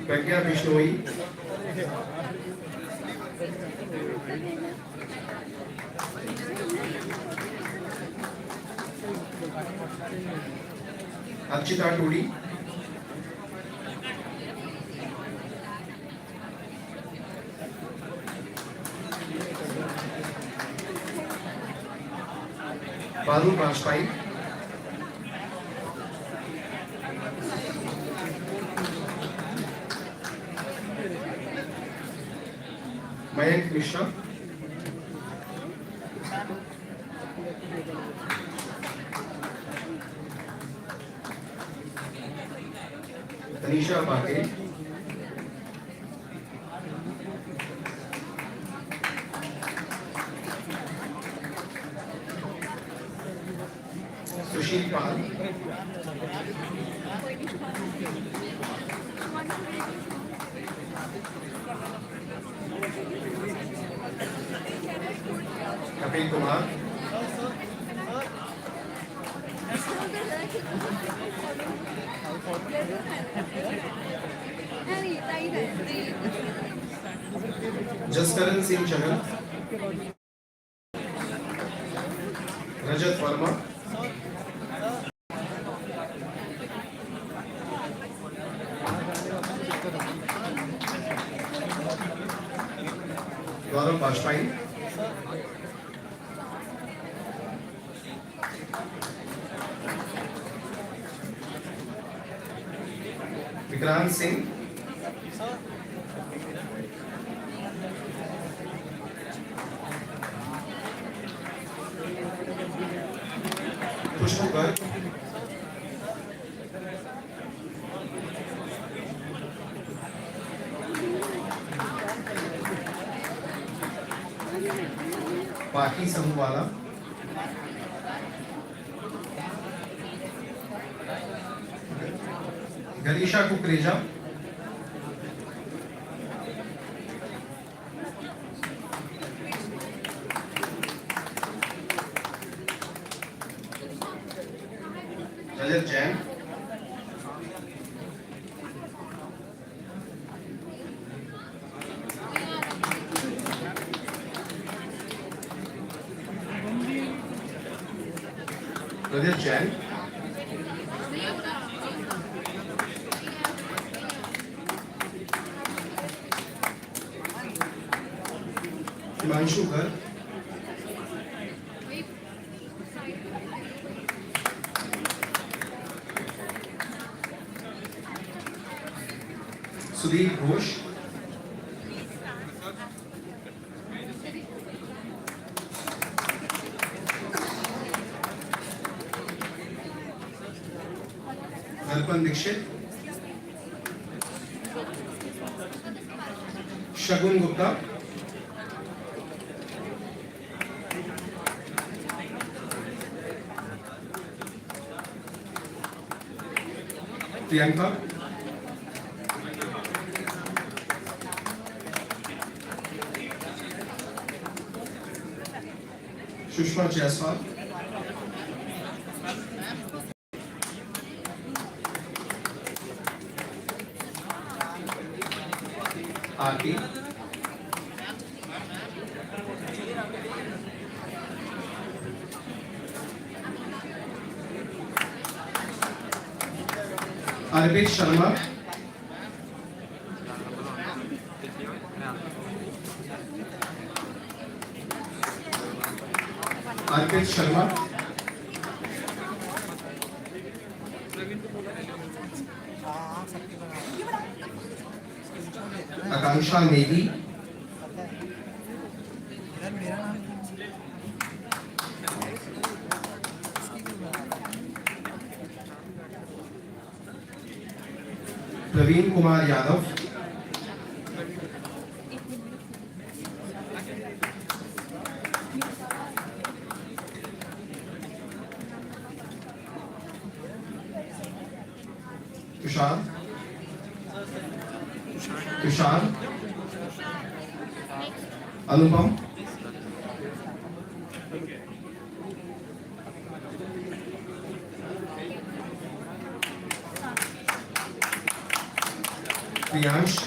Pragya Bishnoi, Archita Tudi, Parul Vajpayee, Mayank Mishra, Ganesha Patil, Sushil Pal, Kapil Kumar, Jaskaran Singh Chahal, Rajat Verma, Gaurav Bajpayee, Vikrant Singh, Pushpu Garg, Paki Sahuwala, Ganesha Kukreja, Rajat Jain, Rajat Jain, Himanshu Garg, Sudhir Ghosh, Darpan Dixit, Shagun Gupta, Priyanka, Sushma Jaiswal, Aarti, Arpit Sharma, Arpit Sharma, Akanksha Negi, Praveen Kumar Yadav, Tushar, Anupam, Priyansh,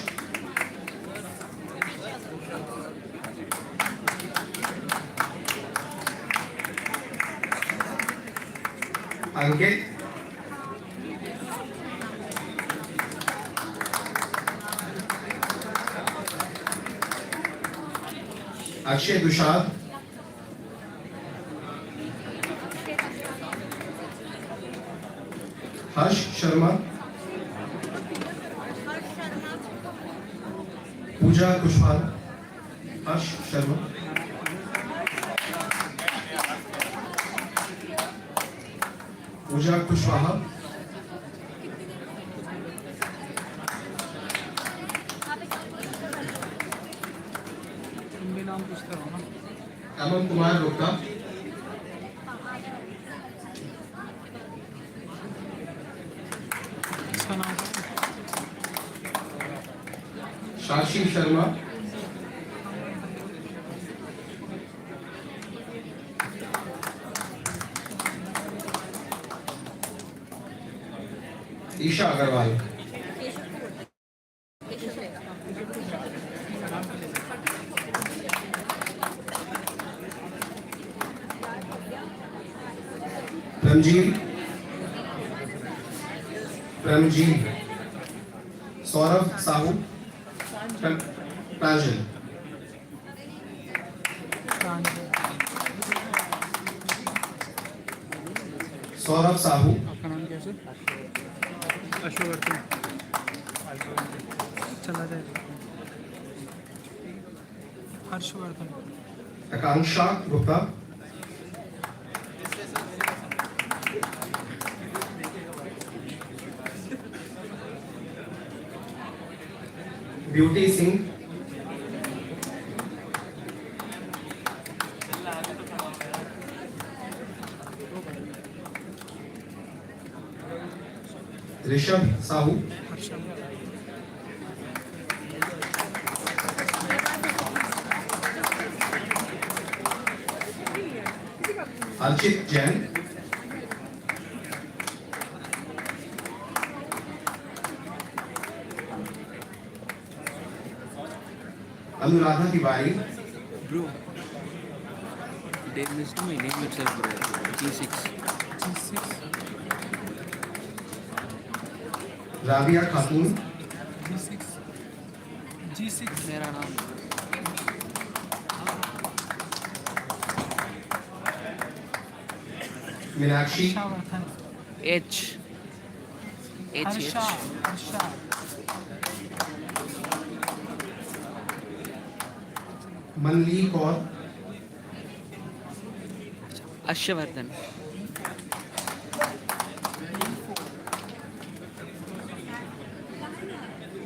Ankit, Akshay Dushad, Harsh Sharma, Pooja Kushwaha, Harsh Sharma, Pooja Kushwaha, नाम पूछते रहो ना। Aman Kumar Gupta, इसका नाम Shashi Sharma, Isha Agarwal, Pramjit, Saurav Sahu, Pranjal, Saurav Sahu, आपका नाम कैसे? अशोवर्धन। चला जाए। Harshvardhan. Akanksha Gupta, Beauty Singh, Rishabh Sahu, Archit Jain, Anuradha Tiwari, Bro, they missed my name itself, bro. G6. G6। Rabia Khatun, G6। G6 मेरा नाम Meenakshi, Harshvardhan. H. Harsha. Harsha. Manli Kaur, Ashwardan.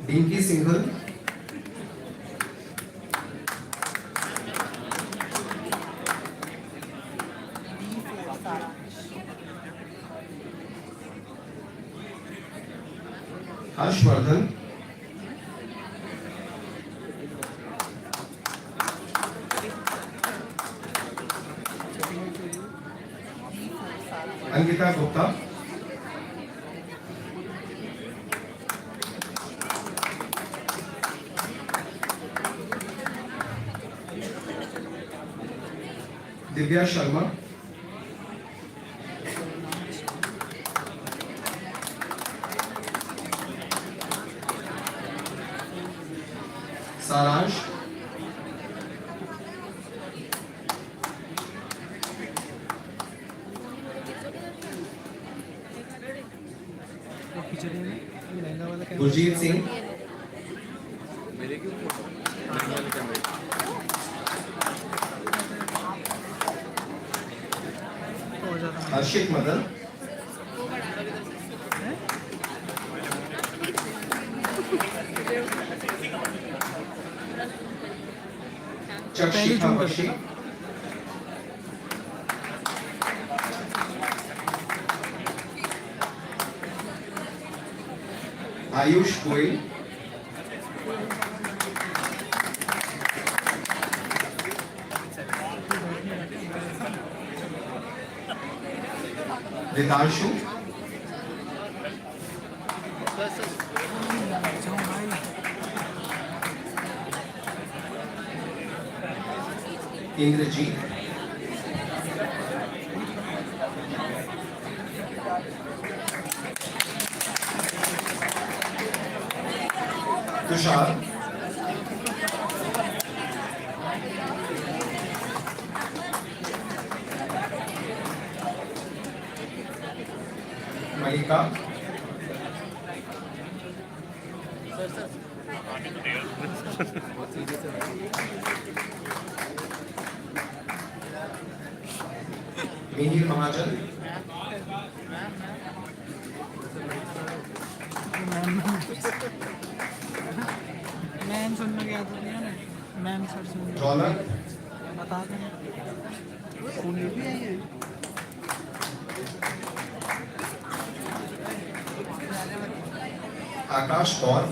Dinky Singhal, Harshvardhan, Angita Gupta, Divya Sharma, Saransh, वो खिचड़ी में लहंगा वाला क्या? Gurjeet Singh, मेरे क्यों हो जाता है। Harshit Madan, Chakshika Bakshi, Ayush Goyal, Ridanshu, जाओ भाई। Indrajit, Tushar, Malika, Mihir Mahajan, man सुनने के आता नहीं है ना। मैम सर से रौनक, बता दें कौन ये भी आई है आकाश कौर,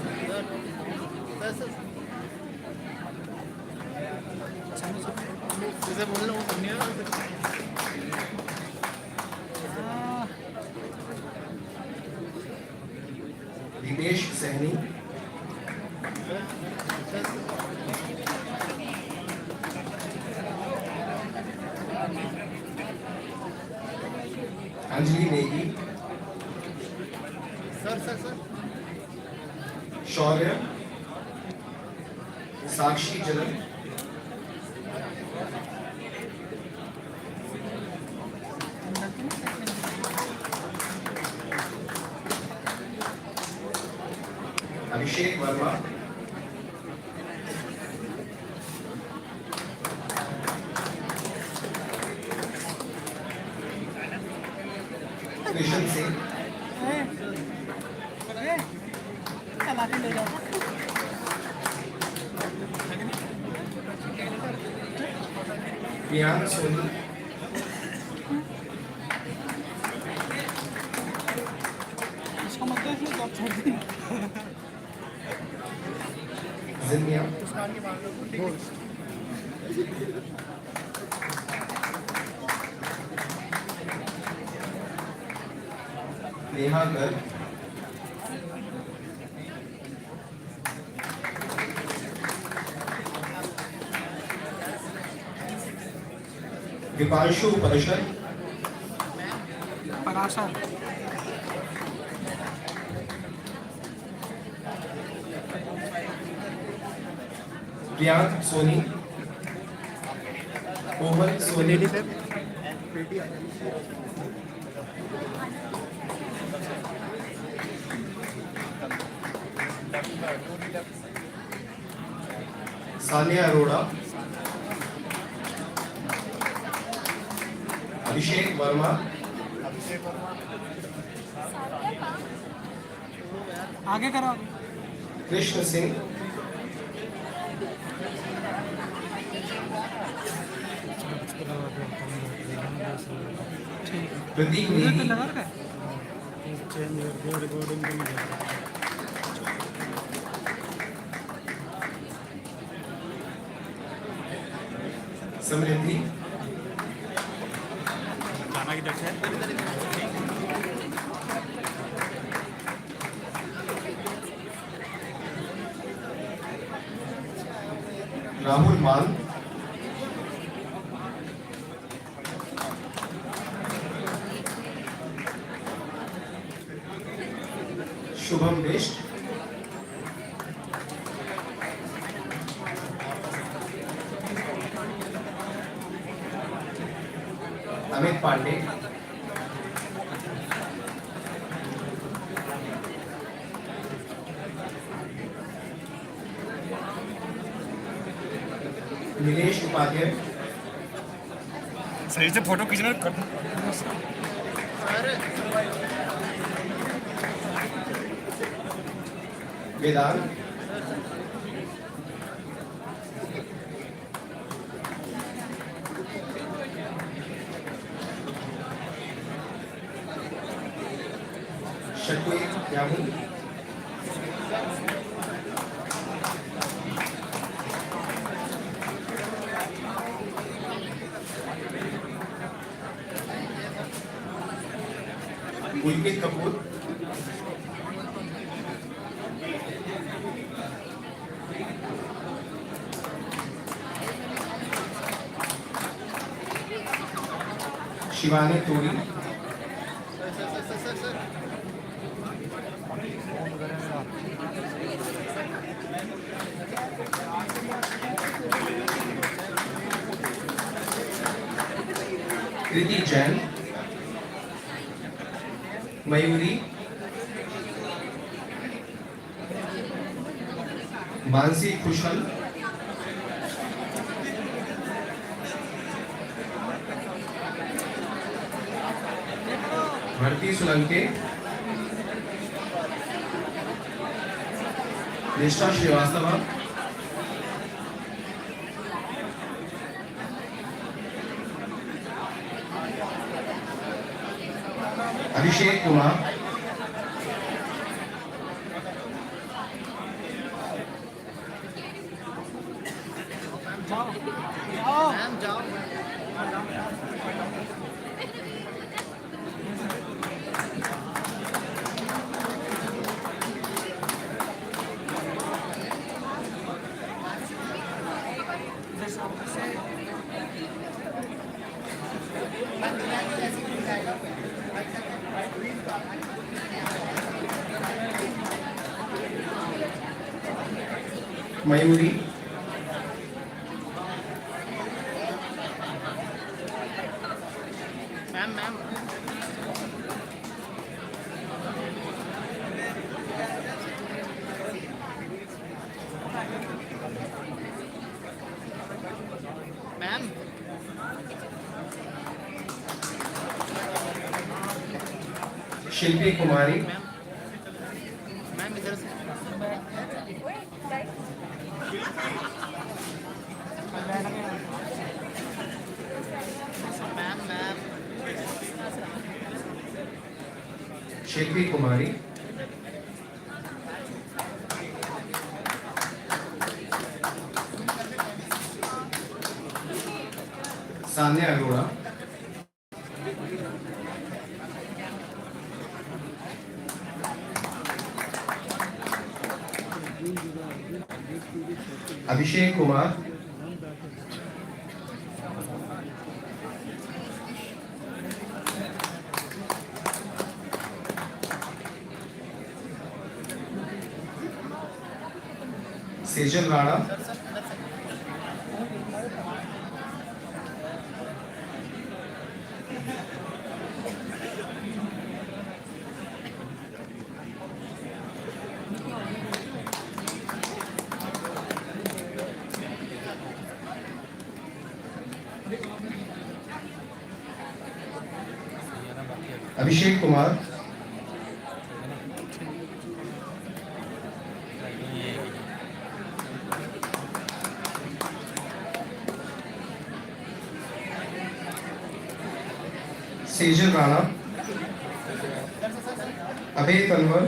दिनेश सहनी, अंजलि नेगी, शौर्य, साक्षी जलन, अभिषेक वर्मा, कृष्ण सिंह, ले जाओ प्रियांक सोनी, इसको मत देख लो जॉब छोड़ दी जिन्या, नेहा गर्ग, विपांशु परिषद, पराशर प्रियांक सोनी, कोमल सोनी, सानिया अरोड़ा, अभिषेक वर्मा, आगे करो कृष्ण सिंह, प्रदीप नेगी, लगा रखा है समृद्धि, खाना किधर से राहुल मान, शुभम बिष्ट, अमित पांडे, नीलेश उपाध्याय, सही से फोटो खींचना वेदांत, शक्ति याहू, पुलकित कपूर, शिवानी तोड़ी, कृति जैन, मयूरी, मानसी खुशल, भरती सोलंके, निष्ठा Srivastava, Abhishek Kumar, Mayuri, Shilpi Kumari, Shilpi Kumari, Sanya Arora, Abhishek Kumar, Sejal Rana, Abhishek Kumar, Sejal Rana, Abhay Kanwar,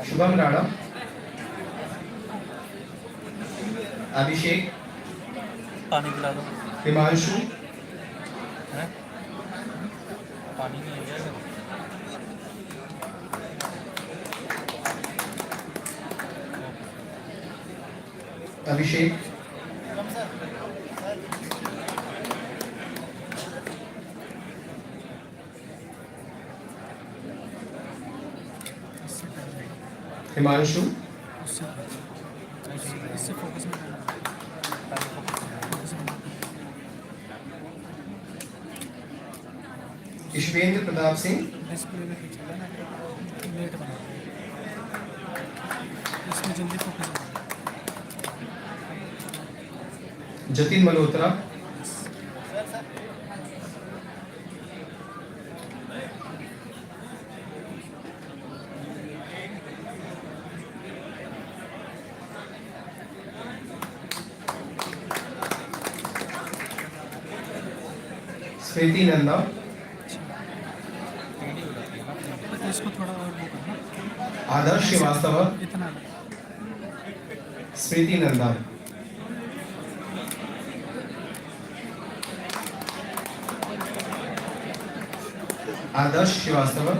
Shubham Rana, Abhishek, पानी पिला दो Himanshu, हैं पानी नहीं है क्या Abhishek, Himanshu, इससे फोकस में Ishwendra Pratap Singh, डिस्प्ले में खींचेगा ना लेट बना इसमें जल्दी फोकस बना Jatin Malhotra, Smriti Nanda, तो इसको थोड़ा और वो करना Adarsh Srivastava, इतना Smriti Nanda, Adarsh Srivastava,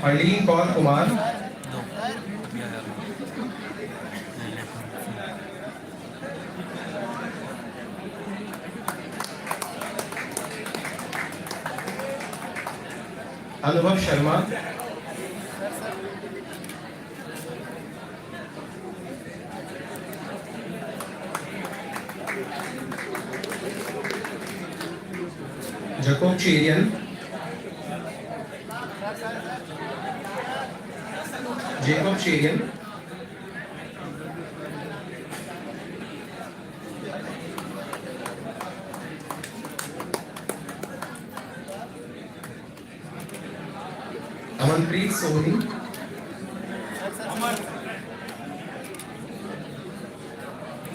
Arlene Kaur Kumar, दो अभी आया नहीं left Anubhav Sharma, Jacob Cherian, Jacob Cherian, Soni.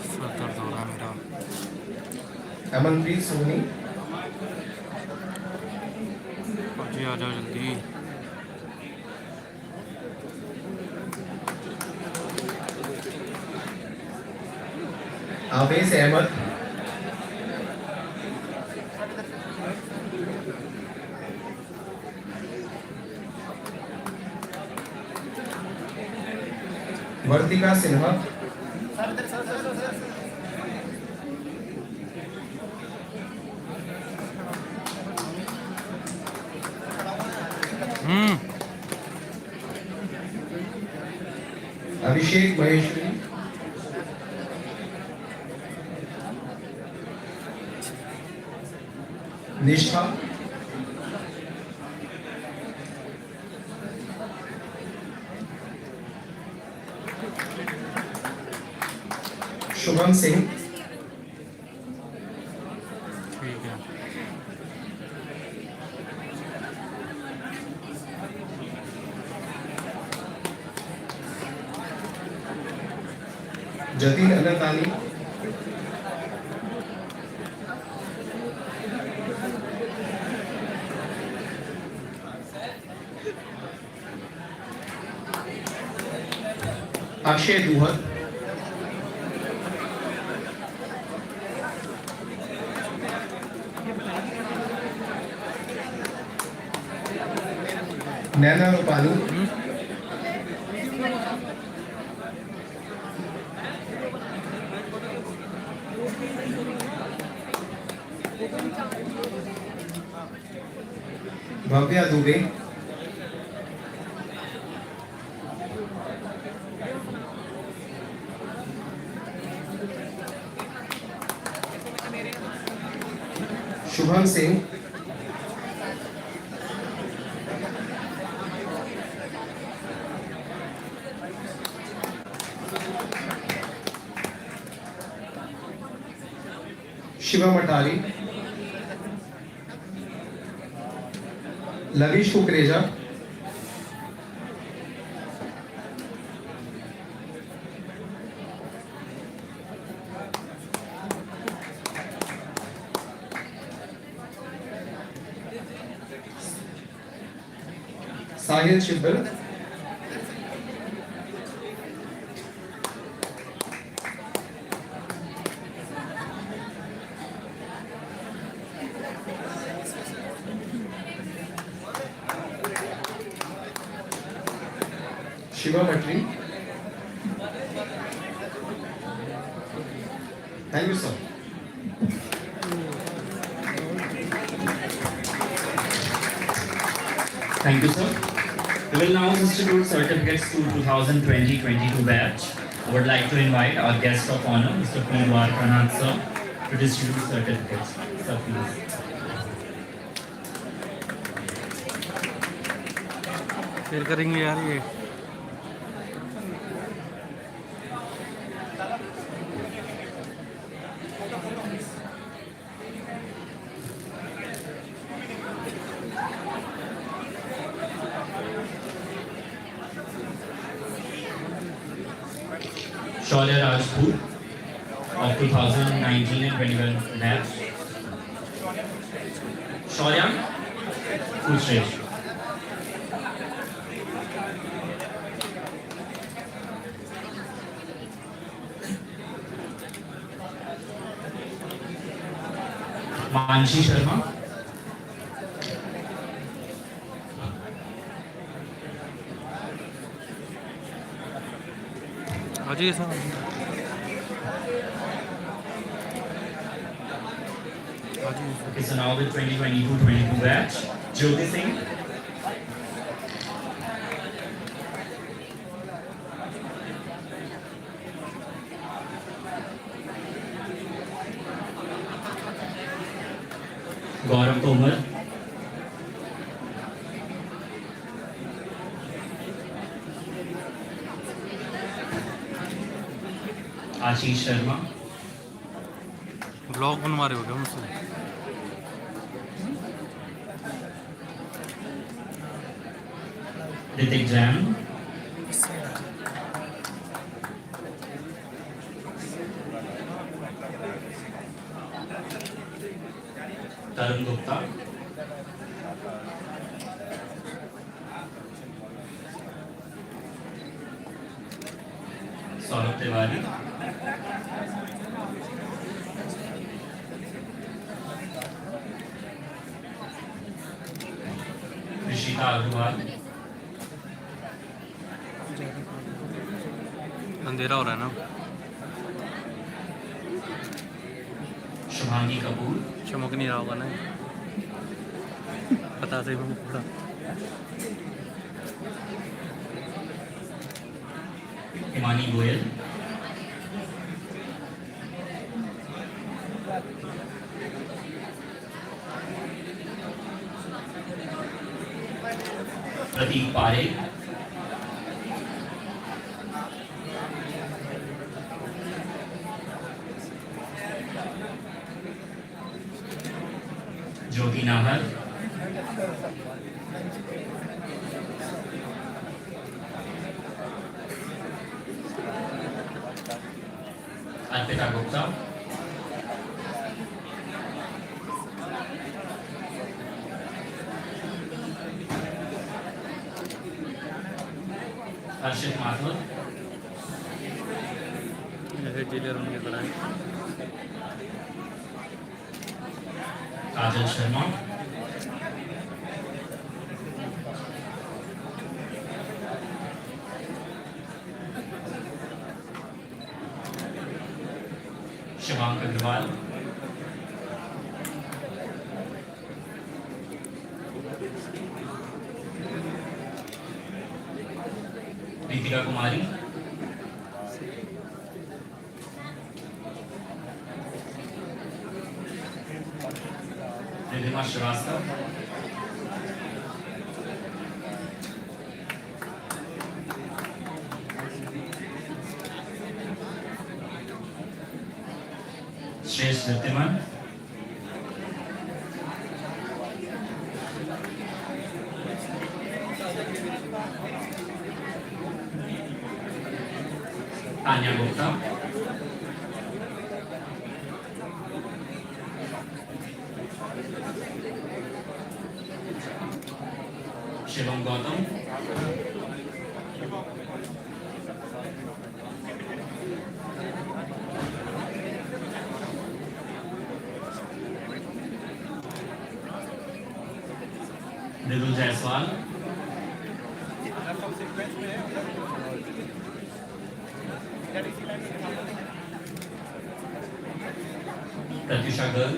Sir दर्द हो रहा है मेरा. Amanpreet Soni. जी आ जाओ जल्दी. Aves Ahmed. Vartika Sinha. Abhishek Maheshwari. Nishtha. Shubham Singh. ठीक है. Jatin Anantani. Akshay Duhat. Naina Rupani. Bhavya Dubey. Shubham Singh. Shiva Matari. Lavish Kukreja. Sahil Chibber. Shiva Matri. Thank you, sir. Thank you, sir. We will now distribute certificates to 2020-22 batch. I would like to invite our guest of honor, Mr. P. Pranath, sir, to distribute certificates. Sir, please. फिर करेंगे यार ये. Shaurya Rajput of 2019 and 21 batch. Shaurya, full stage. Manshi Sharma. आ जाइए sir. Okay, so now with 2022-22 batch, Jyoti Singh. Gaurav Tomar. Ashish Sharma. Blog बनवा रहे हो क्या मुझसे? Ritik Jain, Tarun Gupta, Saurabh Tiwari, Rishita Agrawal, अंधेरा हो रहा है ना Shubhangi Kapoor, चमक नहीं रहा होगा ना पता से भी पूरा Himani Goyal, Prateek Parekh, Jyoti Nahar, Arpita Gupta, Harshit Mathur, jailer होने पड़ा है Kajal Sharma, Shivank Agrawal, Deepika Kumari, Ridhima Shrivastava, Shresh Dittiman, Tanya Gupta, Shivam Gautam, Nidhu Jaiswal, Pratyusha Garg,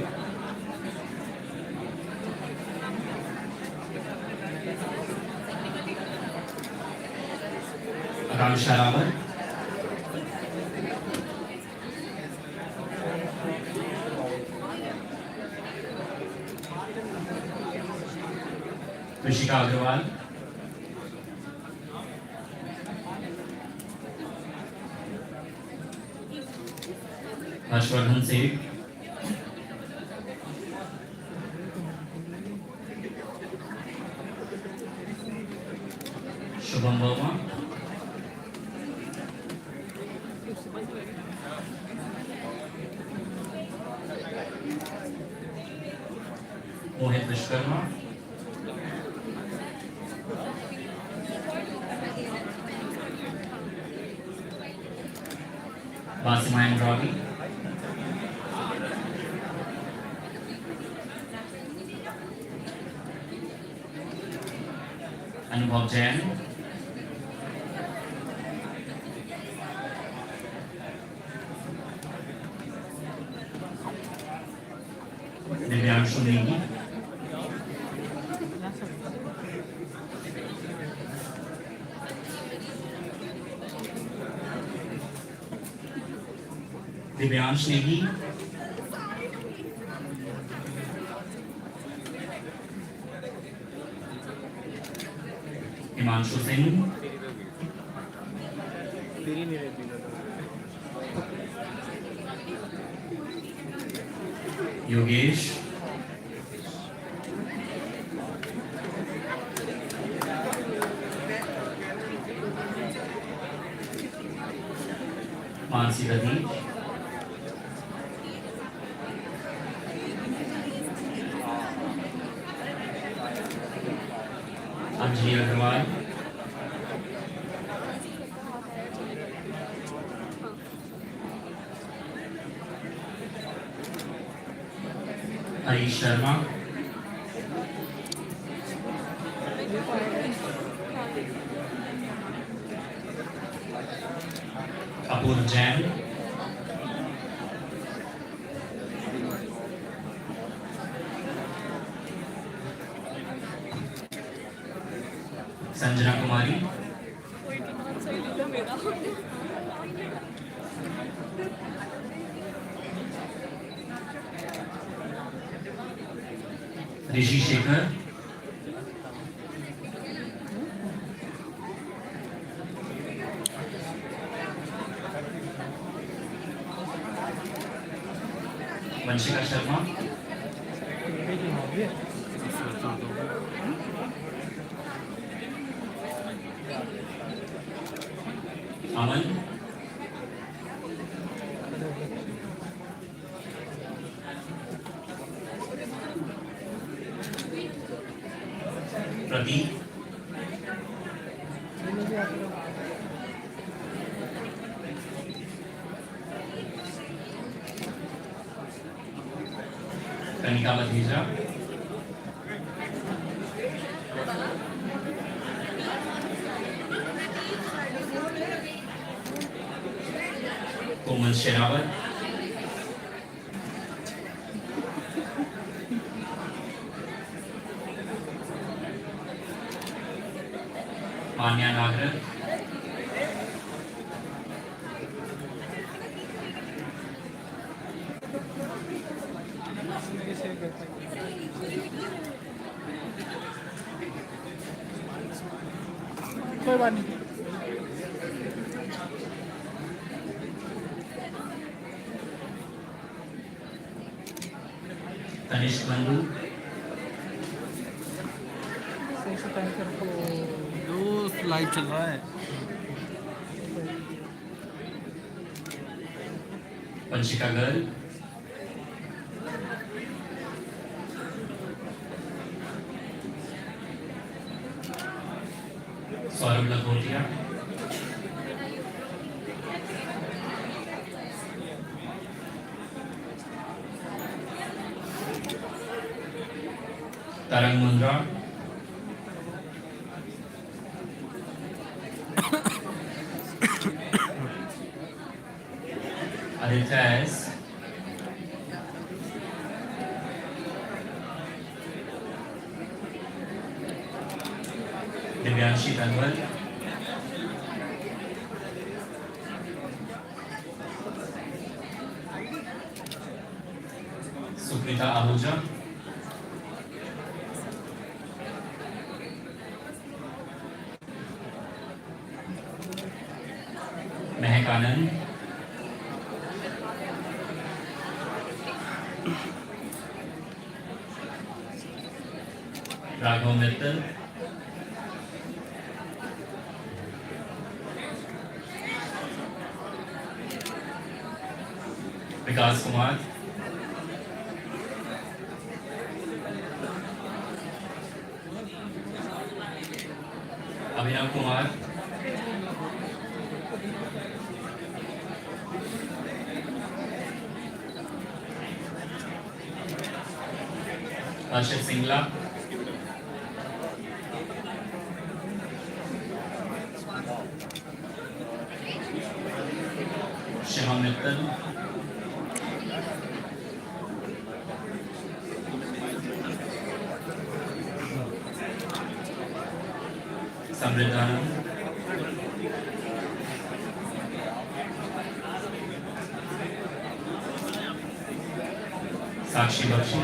Ram Sharawat, Rishika Agrawal, Harshvardhan Seth, Shubham Verma, Mohit Vishkarma, Basima Ravi, Anubhav Jain, Divyanshu Negi, Divyansh Negi, Himanshu Singh, तेरी नहीं रहती Yogesh, Mansi Pradeep, Anjali Agarwal, Harish Sharma, Apur Jain, Sanjana Kumari, Rishi Shekhar, Vanshika Sharma, Aman, Pradeep, Kanika Madhija, Komal Sherawat, Manya Nagrat, कोई बात नहीं Tanishq Bandhu, दोस्त live चल रहा है Vanshika Garg, Saurabh Lakhotia, Tarang Mundra, Aditya S, Divyanshi Tanwal, Sukrita Ahuja, Mehak Anand, Raghav Mittal, Vikas Kumar, Abhinav Kumar, Harshit Singla, Shima Mittal, Samriddhanam, Sakshi Bakshi,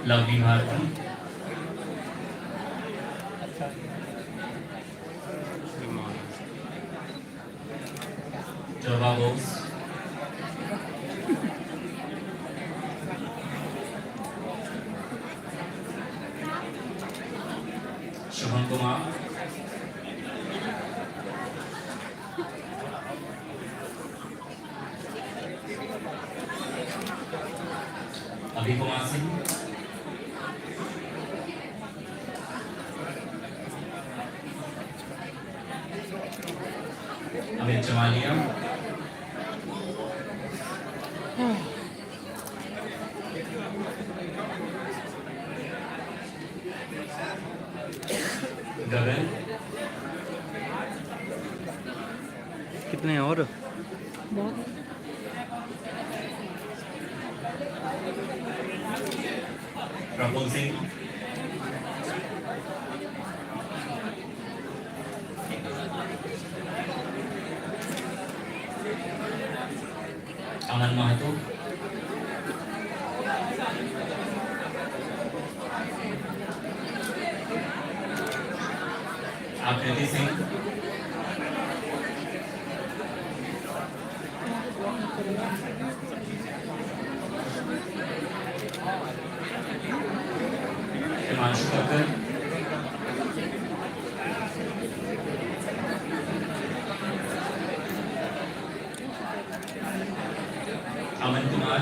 Lovely Bharti, Jova Bose, Shubham Kumar, Abhi Kumar Singh, Amit Chamalia, Gagan, कितने हैं और Prabhu Singh, Aman Mahato, Akriti Singh, Himanshu Thakkar, Aman Kumar,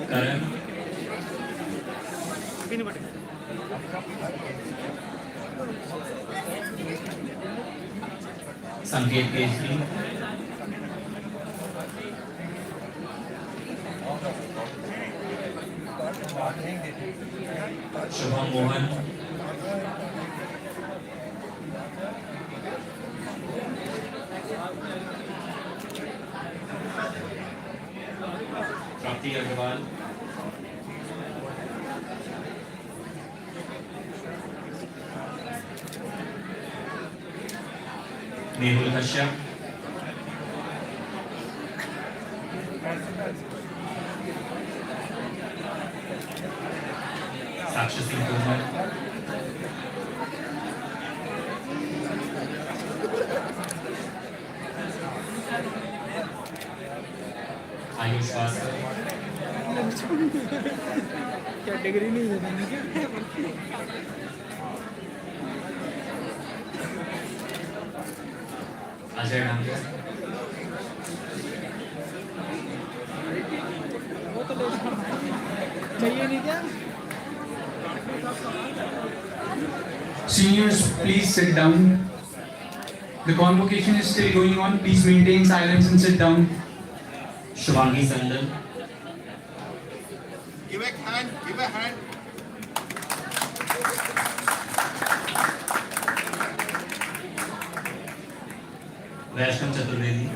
Karan, Sanket Kejri, Shubham Mohan, Prapti Agarwal, Mehul Kashyap, Sakshi Singh Tomar, Ayush Vaskar, क्या degree नहीं देनी क्या Ajay Dangia, वो तो ले चाहिए नहीं क्या Seniors, please sit down. The convocation is still going on. Please maintain silence and sit down. Shubhangi Sandal, Give a hand, give a hand. Vaishnav Chaturvedi,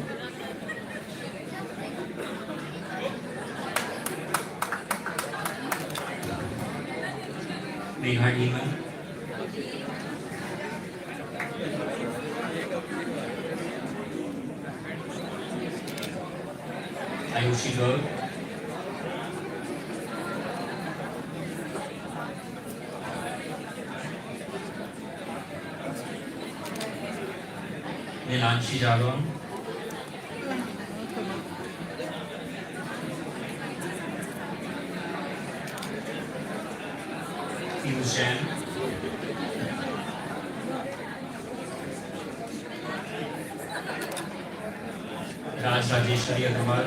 Megha Dhiman, Ayushi Garg, Nilanshi Jadhav, Piyush Jain, Raj Rajeshwari Agarwal,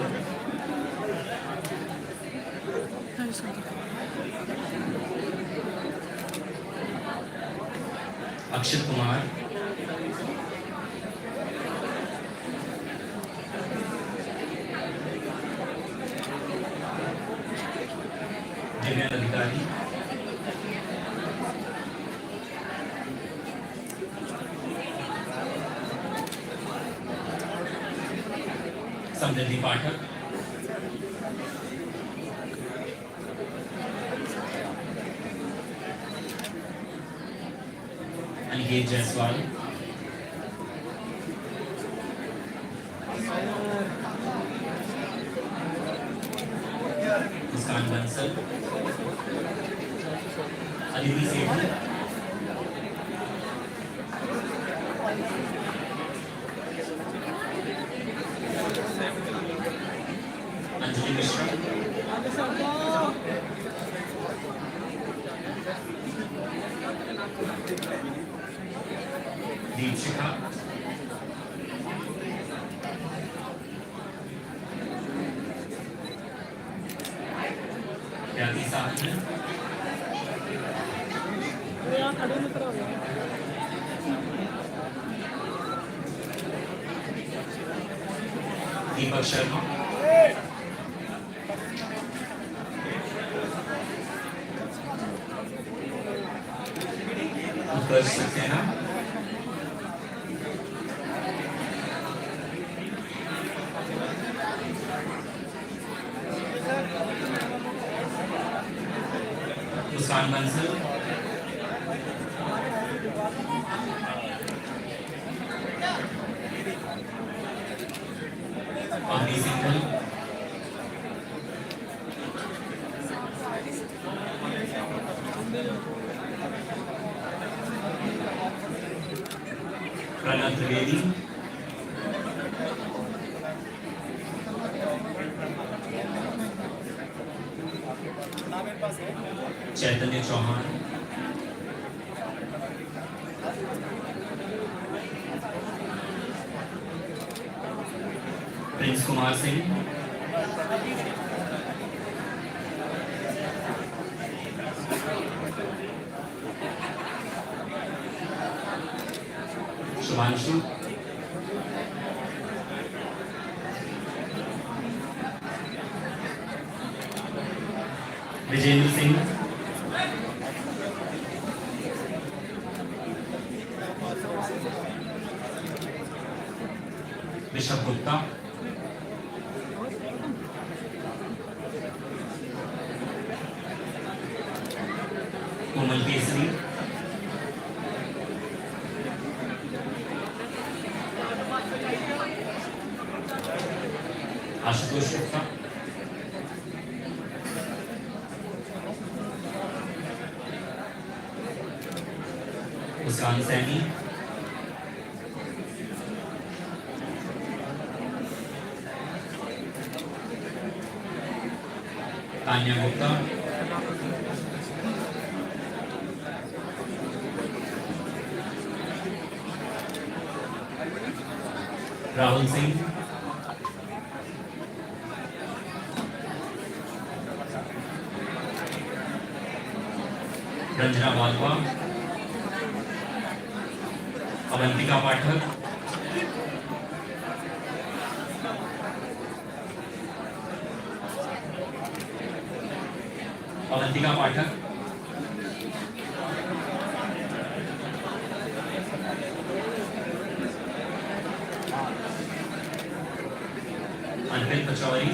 Akshit Kumar, Divya Adhikari, Samriddhi Pathak, Aniket Jaiswal, Muskan Bansal, Aditi Sethi, Mishra. Deepshika. Yati Sahni. Deepak Sharma. Utkarsh Saxena. Muskan Bansal. Agni Singhal. Pranav Trivedi. Chaitanya Chauhan. Prince Kumar Singh. Shubhanshu. Vijendra Singh. Rishabh Gupta. Komal Kesari. Ashutosh Gupta. Muskan Saini. Tanya Gupta. Rahul Singh. Ranjana Walwa. Avantika Pathak. Avantika Pathak. Anpil Pachauri.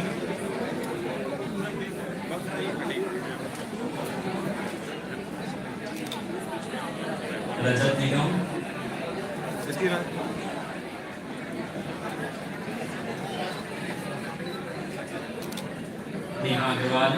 Rajat Nigam. Neha Agarwal.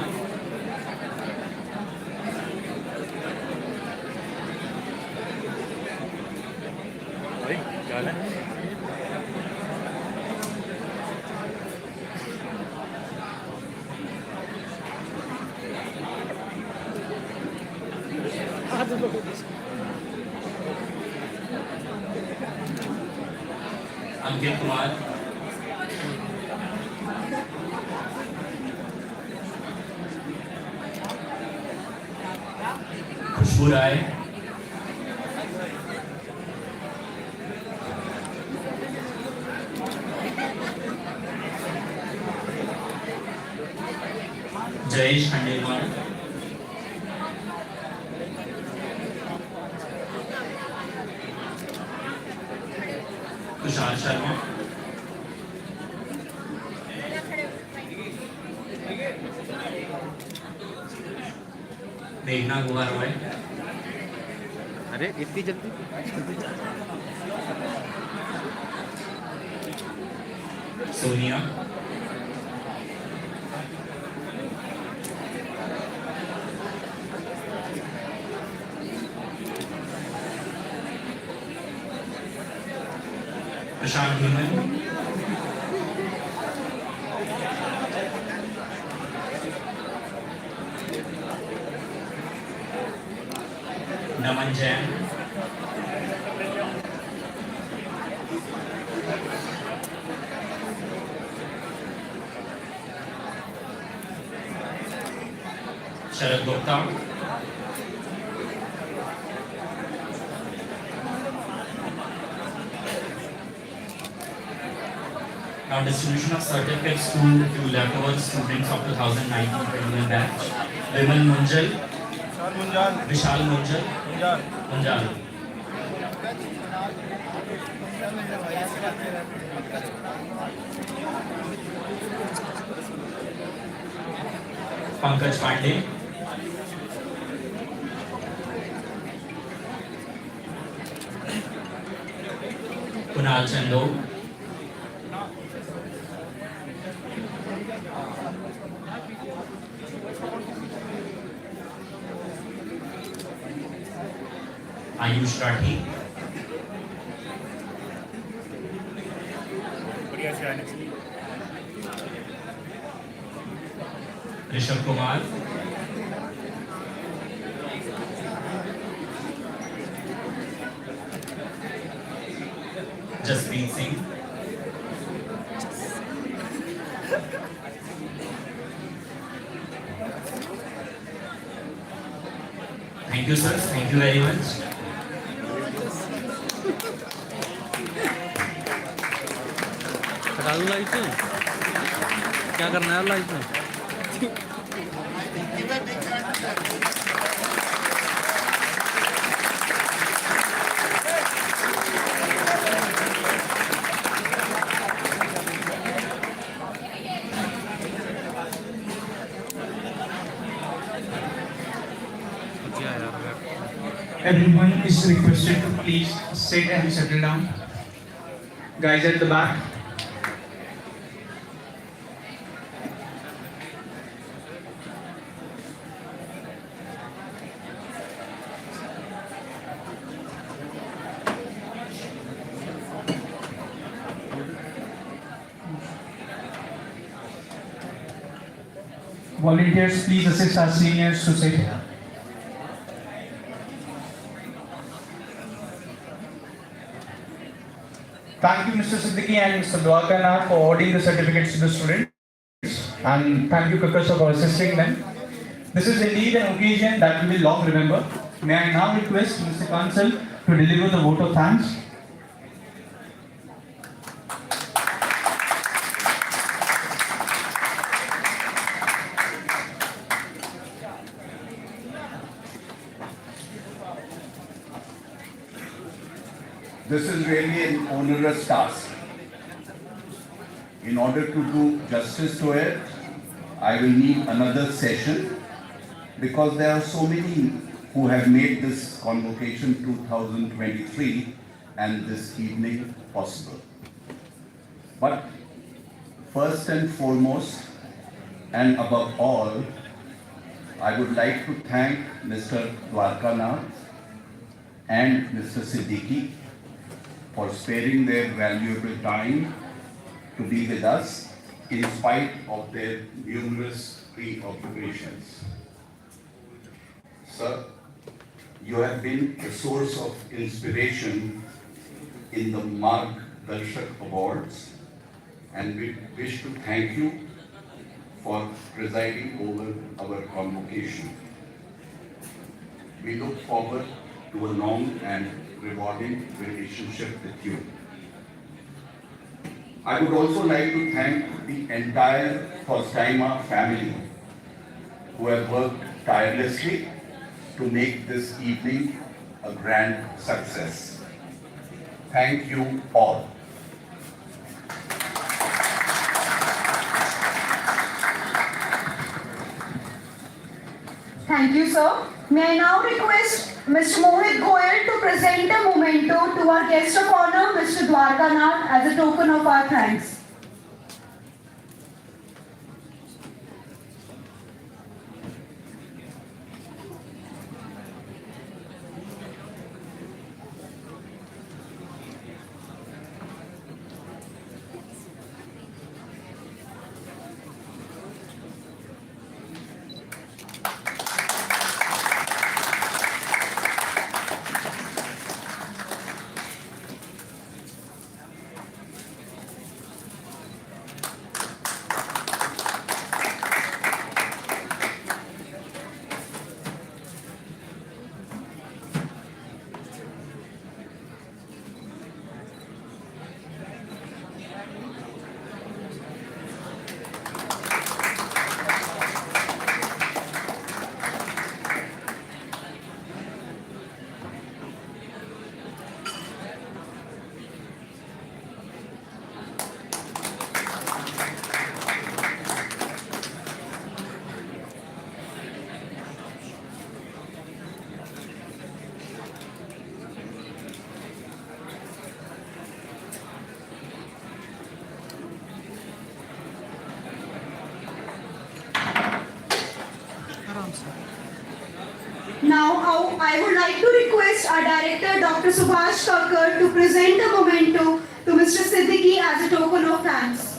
Ankit Kumar. Khushbu Rai. Jayesh Khandelwal. Tushar Sharma. मेघना गुहा रॉय. अरे इतनी जल्दी सोनिया. प्रशांत Hemant. Aman Jain. Sharad Gupta. Now distribution of certificates to few leftover students of 2019-21 batch. Vimal Munjal. Vishal Munjal. Munjal. Pankaj Pandey. Kunal Chando. Ayush Rathi. Rishabh Kumar. Jaspreet Singh. Thank you, sir. Thank you very much. हटा दूँ light से क्या करना है light में Everyone is requested to please sit and settle down. Guys at the back. Volunteers, please assist our seniors to sit. Thank you, Mr. Siddiqui and Mr. Dwarkanath for awarding the certificates to the students. And thank you, Kakasha, for assisting them. This is indeed an occasion that we will long remember. May I now request Mr. Counsel to deliver the vote of thanks. This is really an onerous task. In order to do justice to it, I will need another session because there are so many who have made this convocation 2023 and this evening possible. But first and foremost, and above all, I would like to thank Mr. Dwarkanath and Mr. Siddiqui for sparing their valuable time to be with us in spite of their numerous preoccupations. Sir, you have been a source of inspiration in the Mark Darshak Awards, and we wish to thank you for presiding over our convocation. We look forward to a long and rewarding relationship with you. I would also like to thank the entire FOSTIIMA family who have worked tirelessly to make this evening a grand success. Thank you all. Thank you, sir. May I now request Mr. Mohit Goyal to present a memento to our guest of honor, Mr. Dwarkanath, as a token of our thanks. I would like to request our director, Dr. Subhash Kakkar, to present a memento to Mr. Siddiqui as a token of thanks.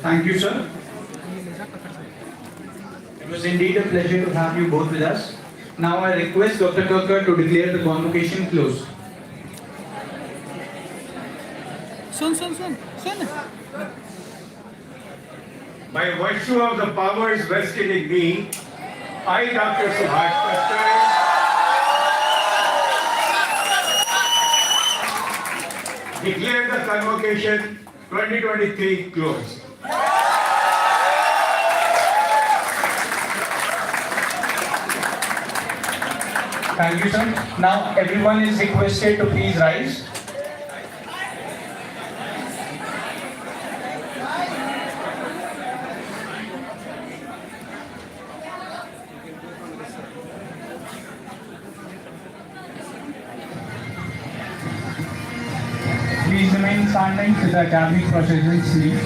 Thank you, sir. It was indeed a pleasure to have you both with us. Now I request Dr. Kakkar to declare the convocation closed. Soon By virtue of the powers vested in me, I, Dr. Subhash Kakkar, declare the convocation 2023 closed. Thank you, sir. Now everyone is requested to please rise. Please remain standing till the academic processions leave.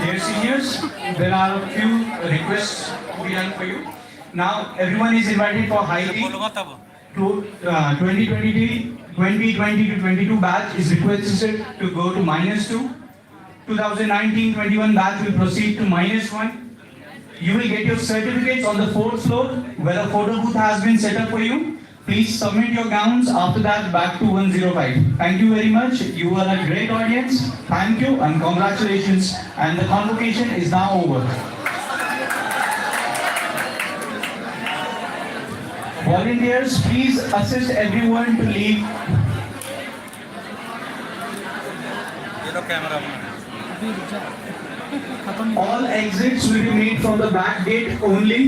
Dear seniors, there are a few requests to be done for you. Now, everyone is invited for high tea. To 2020 to 22 batch is requested to go to -2. 2019-21 batch will proceed to -1. You will get your certificates on the 4th floor where a photo booth has been set up for you. Please submit your gowns after that back to 105. Thank you very much. You are a great audience. Thank you and congratulations. And the convocation is now over. Volunteers, please assist everyone to leave. All exits will be made from the back gate only.